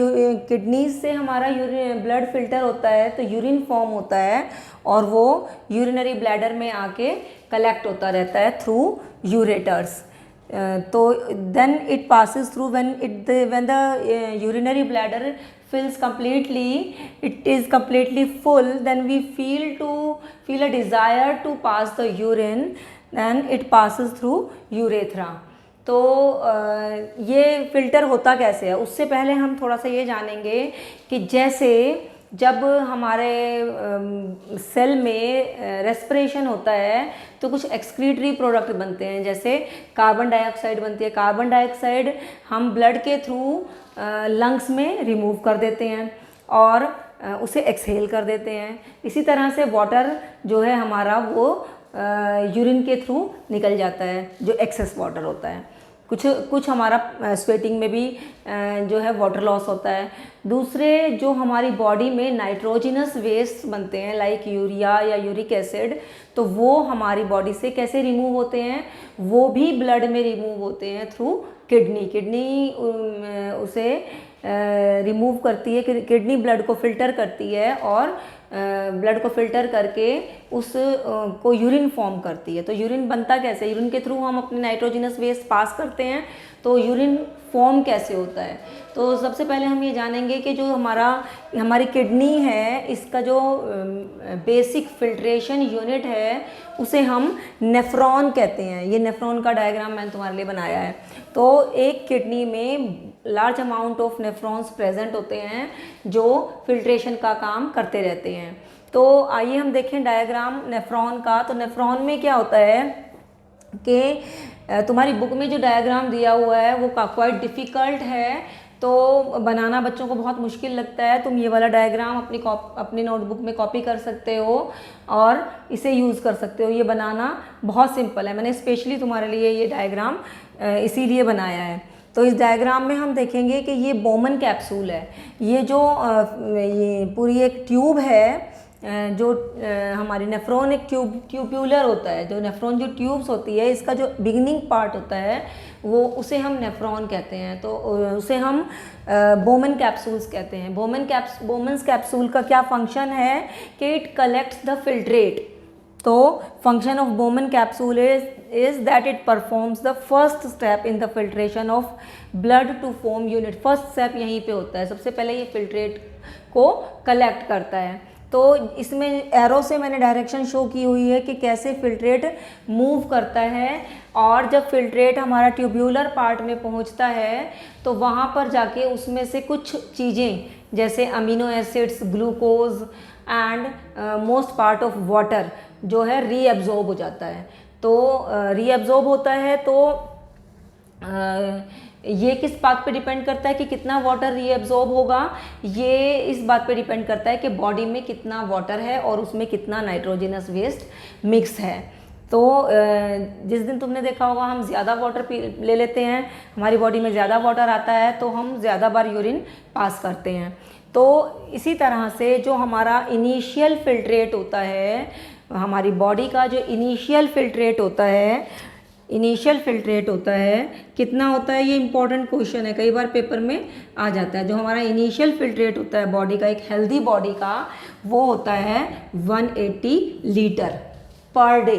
किडनीज से हमारा ब्लड फिल्टर होता है तो यूरिन फॉर्म होता है और वो यूरिनरी ब्लैडर में आके कलेक्ट होता रहता है थ्रू यूरेटर्स। तो then it passes through when the urinary bladder fills completely, it is completely full, then we feel a desire to pass the urine, then it passes through urethra. तो ये filter होता कैसे है, उससे पहले हम थोड़ा सा ये जानेंगे कि जैसे जब हमारे सेल में रेस्पिरेशन होता है तो कुछ एक्सक्रीटरी प्रोडक्ट बनते हैं, जैसे कार्बन डाइऑक्साइड बनती है। कार्बन डाइऑक्साइड हम ब्लड के थ्रू लंग्स में रिमूव कर देते हैं और उसे एक्सहेल कर देते हैं। इसी तरह से वाटर जो है हमारा वो यूरिन के थ्रू निकल जाता है, जो एक्सेस वाटर होता है। कुछ हमारा स्वेटिंग में भी जो है वाटर लॉस होता है। दूसरे जो हमारी बॉडी में नाइट्रोजिनस वेस्ट बनते हैं लाइक यूरिया या यूरिक एसिड, तो वो हमारी बॉडी से कैसे रिमूव होते हैं? वो भी ब्लड में रिमूव होते हैं थ्रू किडनी उसे रिमूव करती है, किडनी ब्लड को फिल्टर करती है और ब्लड को फिल्टर करके उस को यूरिन फॉर्म करती है। तो यूरिन बनता कैसे, यूरिन के थ्रू हम अपने नाइट्रोजनस वेस्ट पास करते हैं। तो यूरिन फॉर्म कैसे होता है, तो सबसे पहले हम ये जानेंगे कि जो हमारी किडनी है, इसका जो बेसिक फिल्ट्रेशन यूनिट है उसे हम नेफ्रॉन कहते हैं। ये नेफ्रॉन का डायग्राम मैंने तुम्हारे लिए बनाया है। तो एक किडनी में large amount of nephrons present होते हैं जो फिल्ट्रेशन का काम करते रहते हैं। तो आइए हम देखें डायग्राम नेफ्रॉन का। तो नेफ्रॉन में क्या होता है कि तुम्हारी बुक में जो डायग्राम दिया हुआ है वो क्वाइट डिफ़िकल्ट है, तो बनाना बच्चों को बहुत मुश्किल लगता है। तुम ये वाला डायग्राम अपनी नोटबुक में कॉपी कर सकते हो और इसे यूज़ कर सकते हो। ये बनाना बहुत सिंपल है, मैंने स्पेशली तुम्हारे लिए ये डायग्राम इसीलिए बनाया है। तो इस डायग्राम में हम देखेंगे कि ये बोमन कैप्सूल है। ये जो ये पूरी एक ट्यूब है, जो हमारी नेफ्रॉन एक ट्यूब्यूलर होता है। जो नेफ्रॉन जो ट्यूब्स होती है, इसका जो बिगिनिंग पार्ट होता है वो उसे हम नेफ्रॉन कहते हैं। तो उसे हम बोमन कैप्सूल्स कहते हैं। बोमन्स कैप्सूल का क्या फंक्शन है कि इट कलेक्ट्स द फिल्ट्रेट। तो function of Bowman capsule is that it performs the first step in the filtration of blood to form unit. First step यहीं पे होता है, सबसे पहले ये फिल्ट्रेट को कलेक्ट करता है। तो इसमें एरो से मैंने डायरेक्शन शो की हुई है कि कैसे फिल्ट्रेट मूव करता है, और जब फिल्ट्रेट हमारा ट्यूब्यूलर पार्ट में पहुंचता है तो वहाँ पर जाके उसमें से कुछ चीज़ें जैसे amino acids, glucose and most part of water जो है रीएब्जॉर्ब हो जाता है। तो रीएब्जॉर्ब होता है तो ये किस बात पे डिपेंड करता है कि कितना वाटर रीएब्जॉर्ब होगा। ये इस बात पे डिपेंड करता है कि बॉडी में कितना वाटर है और उसमें कितना नाइट्रोजनस वेस्ट मिक्स है। तो जिस दिन तुमने देखा होगा हम ज़्यादा वाटर ले लेते हैं, हमारी बॉडी में ज़्यादा वाटर आता है तो हम ज़्यादा बार यूरिन पास करते हैं। तो इसी तरह से जो हमारा इनिशियल फिल्ट्रेट होता है, हमारी बॉडी का जो इनिशियल फिल्ट्रेट होता है कितना होता है, ये इंपॉर्टेंट क्वेश्चन है, कई बार पेपर में आ जाता है। जो हमारा इनिशियल फिल्ट्रेट होता है बॉडी का, एक हेल्दी बॉडी का, वो होता है 180 लीटर पर डे।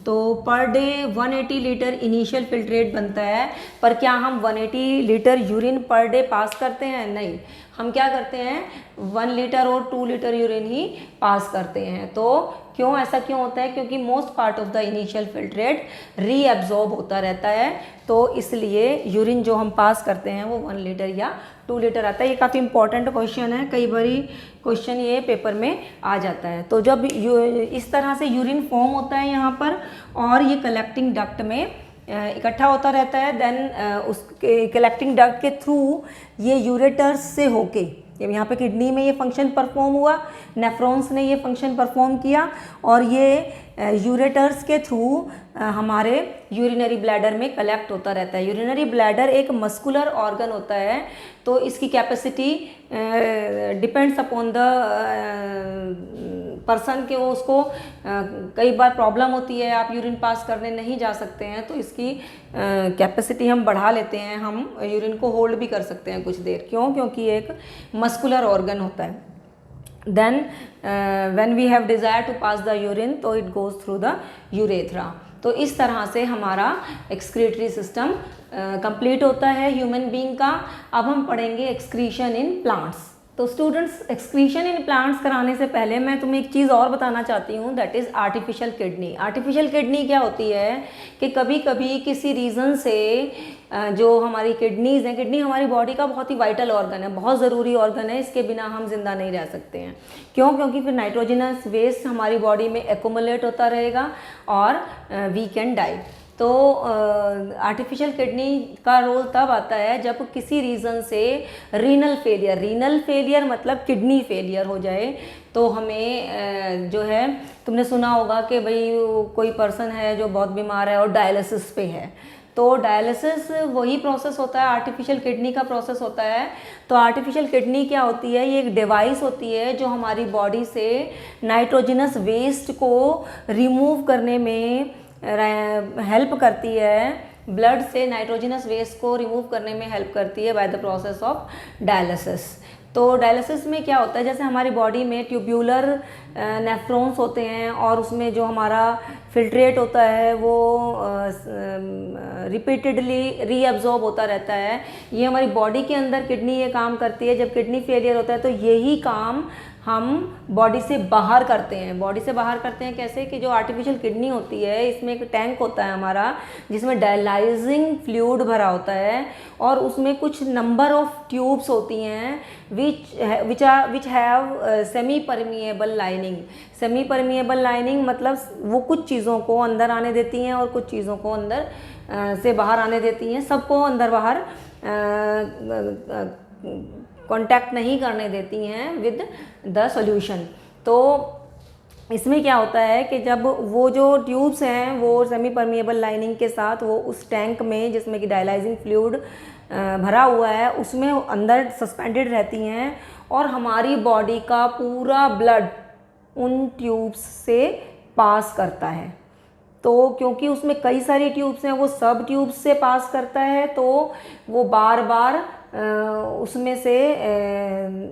तो per day 180 litre initial filtrate बनता है। पर क्या हम 180 लीटर यूरिन पर डे पास करते हैं? नहीं, हम क्या करते हैं 1 लीटर और 2 लीटर यूरिन ही पास करते हैं। तो क्यों ऐसा क्यों होता है? क्योंकि most part of the initial filtrate reabsorb होता रहता है, तो इसलिए यूरिन जो हम पास करते हैं वो 1 लीटर या 2 लीटर आता है। ये काफ़ी इंपॉर्टेंट क्वेश्चन है, कई बारी क्वेश्चन ये पेपर में आ जाता है। तो जब इस तरह से यूरिन फॉर्म होता है यहाँ पर और ये कलेक्टिंग डक्ट में इकट्ठा होता रहता है, देन उसके कलेक्टिंग डक्ट के थ्रू ये यूरेटर्स से होके, जब यहाँ पे किडनी में ये फंक्शन परफॉर्म हुआ, नेफ्रॉन्स ने ये फंक्शन परफॉर्म किया और ये यूरेटर्स के थ्रू हमारे यूरिनरी ब्लैडर में कलेक्ट होता रहता है। यूरिनरी ब्लैडर एक मस्कुलर ऑर्गन होता है, तो इसकी capacity depends upon the person के, वो उसको कई बार प्रॉब्लम होती है, आप यूरिन पास करने नहीं जा सकते हैं, तो इसकी कैपेसिटी हम बढ़ा लेते हैं, हम यूरिन को होल्ड भी कर सकते हैं कुछ देर। क्यों? क्योंकि एक मस्कुलर ऑर्गन होता है। Then when we have desire to pass the urine, तो it goes through the urethra। तो इस तरह से हमारा एक्सक्रीटरी सिस्टम कंप्लीट होता है ह्यूमन बीइंग का। अब हम पढ़ेंगे एक्सक्रीशन इन प्लांट्स। तो स्टूडेंट्स, एक्सक्रीशन इन प्लांट्स कराने से पहले मैं तुम्हें एक चीज़ और बताना चाहती हूँ, that is artificial kidney. Artificial kidney क्या होती है कि कभी कभी किसी रीज़न से जो हमारी किडनीज़ हैं, किडनी हमारी बॉडी का बहुत ही वाइटल ऑर्गन है, बहुत ज़रूरी ऑर्गन है, इसके बिना हम जिंदा नहीं रह सकते हैं। क्यों? क्योंकि फिर नाइट्रोजनस वेस्ट हमारी बॉडी में एक्यूमुलेट होता रहेगा और वी कैन डाई। तो आर्टिफिशियल किडनी का रोल तब आता है जब किसी रीज़न से रीनल फेलियर मतलब किडनी फेलियर हो जाए। तो हमें जो है, तुमने सुना होगा कि भाई कोई पर्सन है जो बहुत बीमार है और डायलिसिस पे है, तो डायलिसिस वही प्रोसेस होता है, आर्टिफिशियल किडनी का प्रोसेस होता है। तो आर्टिफिशियल किडनी क्या होती है? ये एक डिवाइस होती है जो हमारी बॉडी से नाइट्रोजनस वेस्ट को रिमूव करने में हेल्प करती है, ब्लड से नाइट्रोजनस वेस्ट को रिमूव करने में हेल्प करती है by the process of dialysis. तो डायलिसिस में क्या होता है, जैसे हमारी बॉडी में ट्यूब्यूलर नेफ्रॉन्स होते हैं और उसमें जो हमारा फिल्ट्रेट होता है वो रिपीटेडली रीअब्जॉर्ब होता रहता है। ये हमारी बॉडी के अंदर किडनी ये काम करती है। जब किडनी फेलियर होता है तो यही काम हम बॉडी से बाहर करते हैं। बॉडी से बाहर करते हैं कैसे, कि जो आर्टिफिशियल किडनी होती है इसमें एक टैंक होता है हमारा जिसमें डायलाइजिंग फ्लूइड भरा होता है और उसमें कुछ नंबर ऑफ ट्यूब्स होती हैं which have semi permeable lining. Semi permeable lining मतलब वो कुछ चीज़ों को अंदर आने देती हैं और कुछ चीज़ों को अंदर से बाहर आने देती हैं, सबको अंदर बाहर कांटेक्ट नहीं करने देती हैं विद द सॉल्यूशन। तो इसमें क्या होता है कि जब वो जो ट्यूब्स हैं वो सेमी परमिएबल लाइनिंग के साथ वो उस टैंक में जिसमें कि डायलाइजिंग फ्लूइड भरा हुआ है उसमें अंदर सस्पेंडेड रहती हैं और हमारी बॉडी का पूरा ब्लड उन ट्यूब्स से पास करता है। तो क्योंकि उसमें कई सारी ट्यूब्स हैं वो सब ट्यूब्स से पास करता है तो वो बार बार उसमें से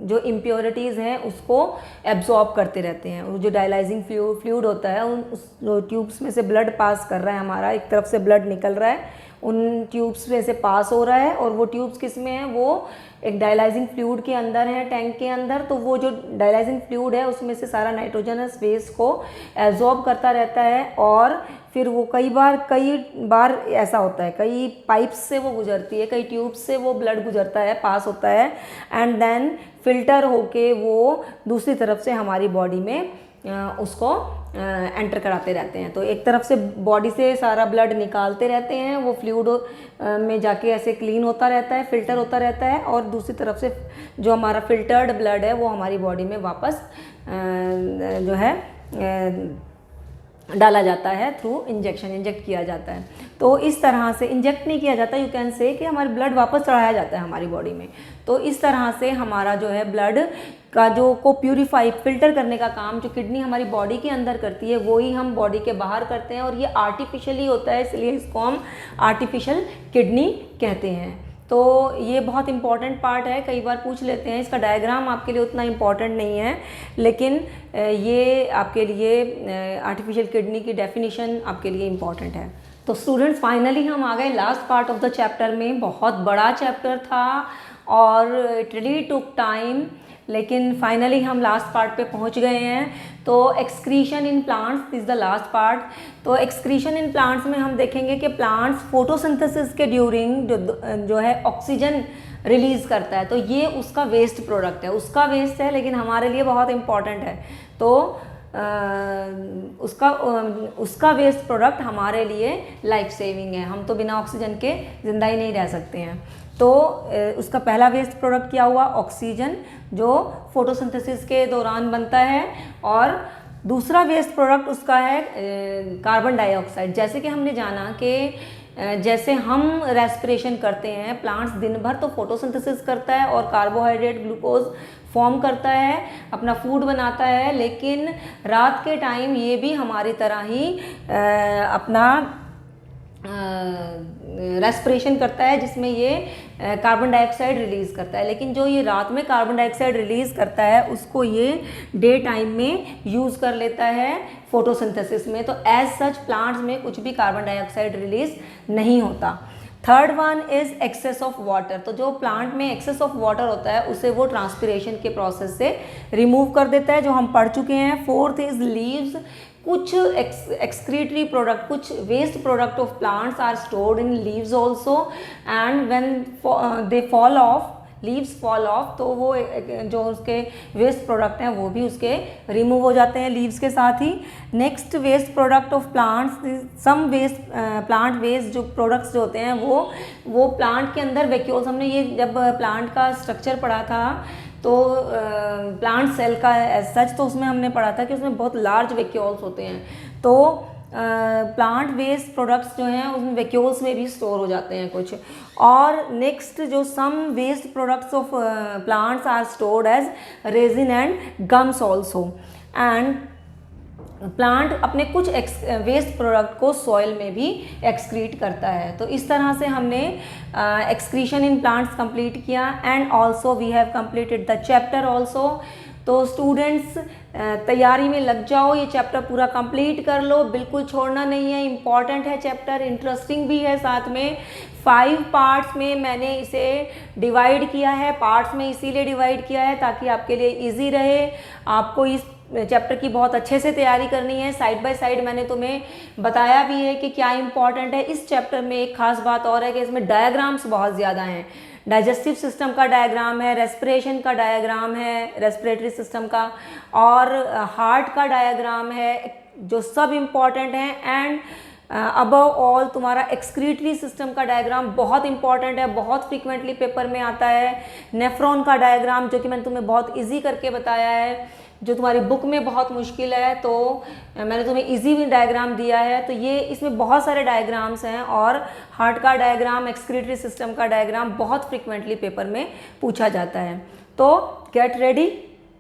जो इम्प्योरिटीज़ हैं उसको एब्जॉर्ब करते रहते हैं। वो जो डायलाइजिंग फ्लूइड होता है उस ट्यूब्स में से ब्लड पास कर रहा है, हमारा एक तरफ से ब्लड निकल रहा है, उन ट्यूब्स में से पास हो रहा है और वो ट्यूब्स किस में है, वो एक डायलाइजिंग फ्लूइड के अंदर है, टैंक के अंदर। तो वो जो डायलाइजिंग फ्लूइड है उसमें से सारा नाइट्रोजनस वेस्ट को एब्जॉर्ब करता रहता है और फिर वो कई बार ऐसा होता है, कई पाइप्स से वो गुजरती है, कई ट्यूब्स से वो ब्लड गुजरता है, पास होता है एंड देन फिल्टर होके वो दूसरी तरफ से हमारी बॉडी में उसको एंटर कराते रहते हैं। तो एक तरफ से बॉडी से सारा ब्लड निकालते रहते हैं, वो फ्लूइड में जाके ऐसे क्लीन होता रहता है, फिल्टर होता रहता है और दूसरी तरफ से जो हमारा फिल्टर्ड ब्लड है वो हमारी बॉडी में वापस जो है डाला जाता है थ्रू इंजेक्ट किया जाता है। तो इस तरह से इंजेक्ट नहीं किया जाता, यू कैन से कि हमारे ब्लड वापस चढ़ाया जाता है हमारी बॉडी में। तो इस तरह से हमारा जो है ब्लड का जो को प्यूरिफाई फिल्टर करने का काम जो किडनी हमारी बॉडी के अंदर करती है वही हम बॉडी के बाहर करते हैं और ये आर्टिफिशियली होता है, इसलिए इसको हम आर्टिफिशियल किडनी कहते हैं। तो ये बहुत इंपॉर्टेंट पार्ट है, कई बार पूछ लेते हैं। इसका डायग्राम आपके लिए उतना इम्पॉर्टेंट नहीं है लेकिन ये आपके लिए आर्टिफिशियल किडनी की डेफिनेशन आपके लिए इम्पॉर्टेंट है। तो स्टूडेंट्स फाइनली हम आ गए last part of the chapter में। बहुत बड़ा चैप्टर था और इट रियली टुक टाइम, लेकिन फाइनली हम लास्ट पार्ट पे पहुंच गए हैं। तो excretion in plants is the last part. तो एक्सक्रीशन इन प्लांट्स में हम देखेंगे कि प्लांट्स फोटोसिंथेसिस के ड्यूरिंग जो है ऑक्सीजन रिलीज़ करता है, तो ये उसका वेस्ट प्रोडक्ट है, उसका वेस्ट है लेकिन हमारे लिए बहुत इम्पॉर्टेंट है। तो उसका वेस्ट प्रोडक्ट हमारे लिए लाइफ सेविंग है, हम तो बिना ऑक्सीजन के ज़िंदा ही नहीं रह सकते हैं। तो उसका पहला वेस्ट प्रोडक्ट क्या हुआ, ऑक्सीजन, जो फोटोसिंथेसिस के दौरान बनता है। और दूसरा वेस्ट प्रोडक्ट उसका है कार्बन डाइऑक्साइड। जैसे कि हमने जाना कि जैसे हम रेस्पिरेशन करते हैं, प्लांट्स दिन भर तो फोटोसिंथेसिस करता है और कार्बोहाइड्रेट ग्लूकोज फॉर्म करता है, अपना फूड बनाता है, लेकिन रात के टाइम ये भी हमारी तरह ही अपना रेस्पिरेशन करता है जिसमें ये कार्बन डाइऑक्साइड रिलीज़ करता है। लेकिन जो ये रात में कार्बन डाइऑक्साइड रिलीज़ करता है उसको ये डे टाइम में यूज़ कर लेता है फोटोसिंथेसिस में। तो एज सच प्लांट्स में कुछ भी कार्बन डाइऑक्साइड रिलीज़ नहीं होता। Third one is excess of water. तो जो प्लांट में एक्सेस ऑफ वाटर होता है उसे वो ट्रांसपिरेशन के प्रोसेस से रिमूव कर देता है, जो हम पढ़ चुके हैं। Fourth is leaves. कुछ एक्सक्रीटरी प्रोडक्ट, कुछ waste product of plants are stored in leaves also and when they fall off, leaves fall off, तो वो जो उसके वेस्ट प्रोडक्ट हैं वो भी उसके रिमूव हो जाते हैं लीव्स के साथ ही। Next waste product of plants, some waste plant waste जो प्रोडक्ट्स जो होते हैं वो प्लांट के अंदर वैक्यूल्स, हमने ये जब प्लांट का स्ट्रक्चर पढ़ा था तो प्लांट सेल का एज सच, तो उसमें हमने पढ़ा था कि उसमें बहुत लार्ज वैक्यूल्स होते हैं। तो प्लांट वेस्ट प्रोडक्ट्स जो हैं उसमें वैक्यूल्स में भी स्टोर हो जाते हैं कुछ। और नेक्स्ट जो some waste products of plants are stored as resin and gums also. And plant अपने कुछ वेस्ट प्रोडक्ट को सॉइल में भी एक्सक्रीट करता है। तो इस तरह से हमने एक्सक्रीशन इन प्लांट्स कंप्लीट किया and also we have completed the chapter also. तो स्टूडेंट्स तैयारी में लग जाओ, ये चैप्टर पूरा कंप्लीट कर लो, बिल्कुल छोड़ना नहीं है, इम्पॉर्टेंट है चैप्टर, इंटरेस्टिंग भी है। साथ में 5 पार्ट्स में मैंने इसे डिवाइड किया है। पार्ट्स में इसीलिए डिवाइड किया है ताकि आपके लिए इजी रहे। आपको इस चैप्टर की बहुत अच्छे से तैयारी करनी है। साइड बाय साइड मैंने तुम्हें बताया भी है कि क्या इंपॉर्टेंट है। इस चैप्टर में एक खास बात और है कि इसमें डायग्राम्स बहुत ज़्यादा हैं। डाइजेस्टिव सिस्टम का डायग्राम है, रेस्पिरेशन का डायग्राम है, रेस्पिरेटरी सिस्टम का, और हार्ट का डायग्राम है, जो सब इम्पॉर्टेंट हैं। एंड अबव ऑल तुम्हारा एक्सक्रीटरी सिस्टम का डायग्राम बहुत इंपॉर्टेंट है, बहुत फ्रीक्वेंटली पेपर में आता है। नेफ्रॉन का डायग्राम, जो कि मैंने तुम्हें बहुत इजी करके बताया है, जो तुम्हारी बुक में बहुत मुश्किल है, तो मैंने तुम्हें इजी भी डायग्राम दिया है। तो ये इसमें बहुत सारे डायग्राम्स हैं, और हार्ट का डायग्राम, एक्सक्रीटरी सिस्टम का डायग्राम बहुत फ्रीक्वेंटली पेपर में पूछा जाता है। तो गेट रेडी।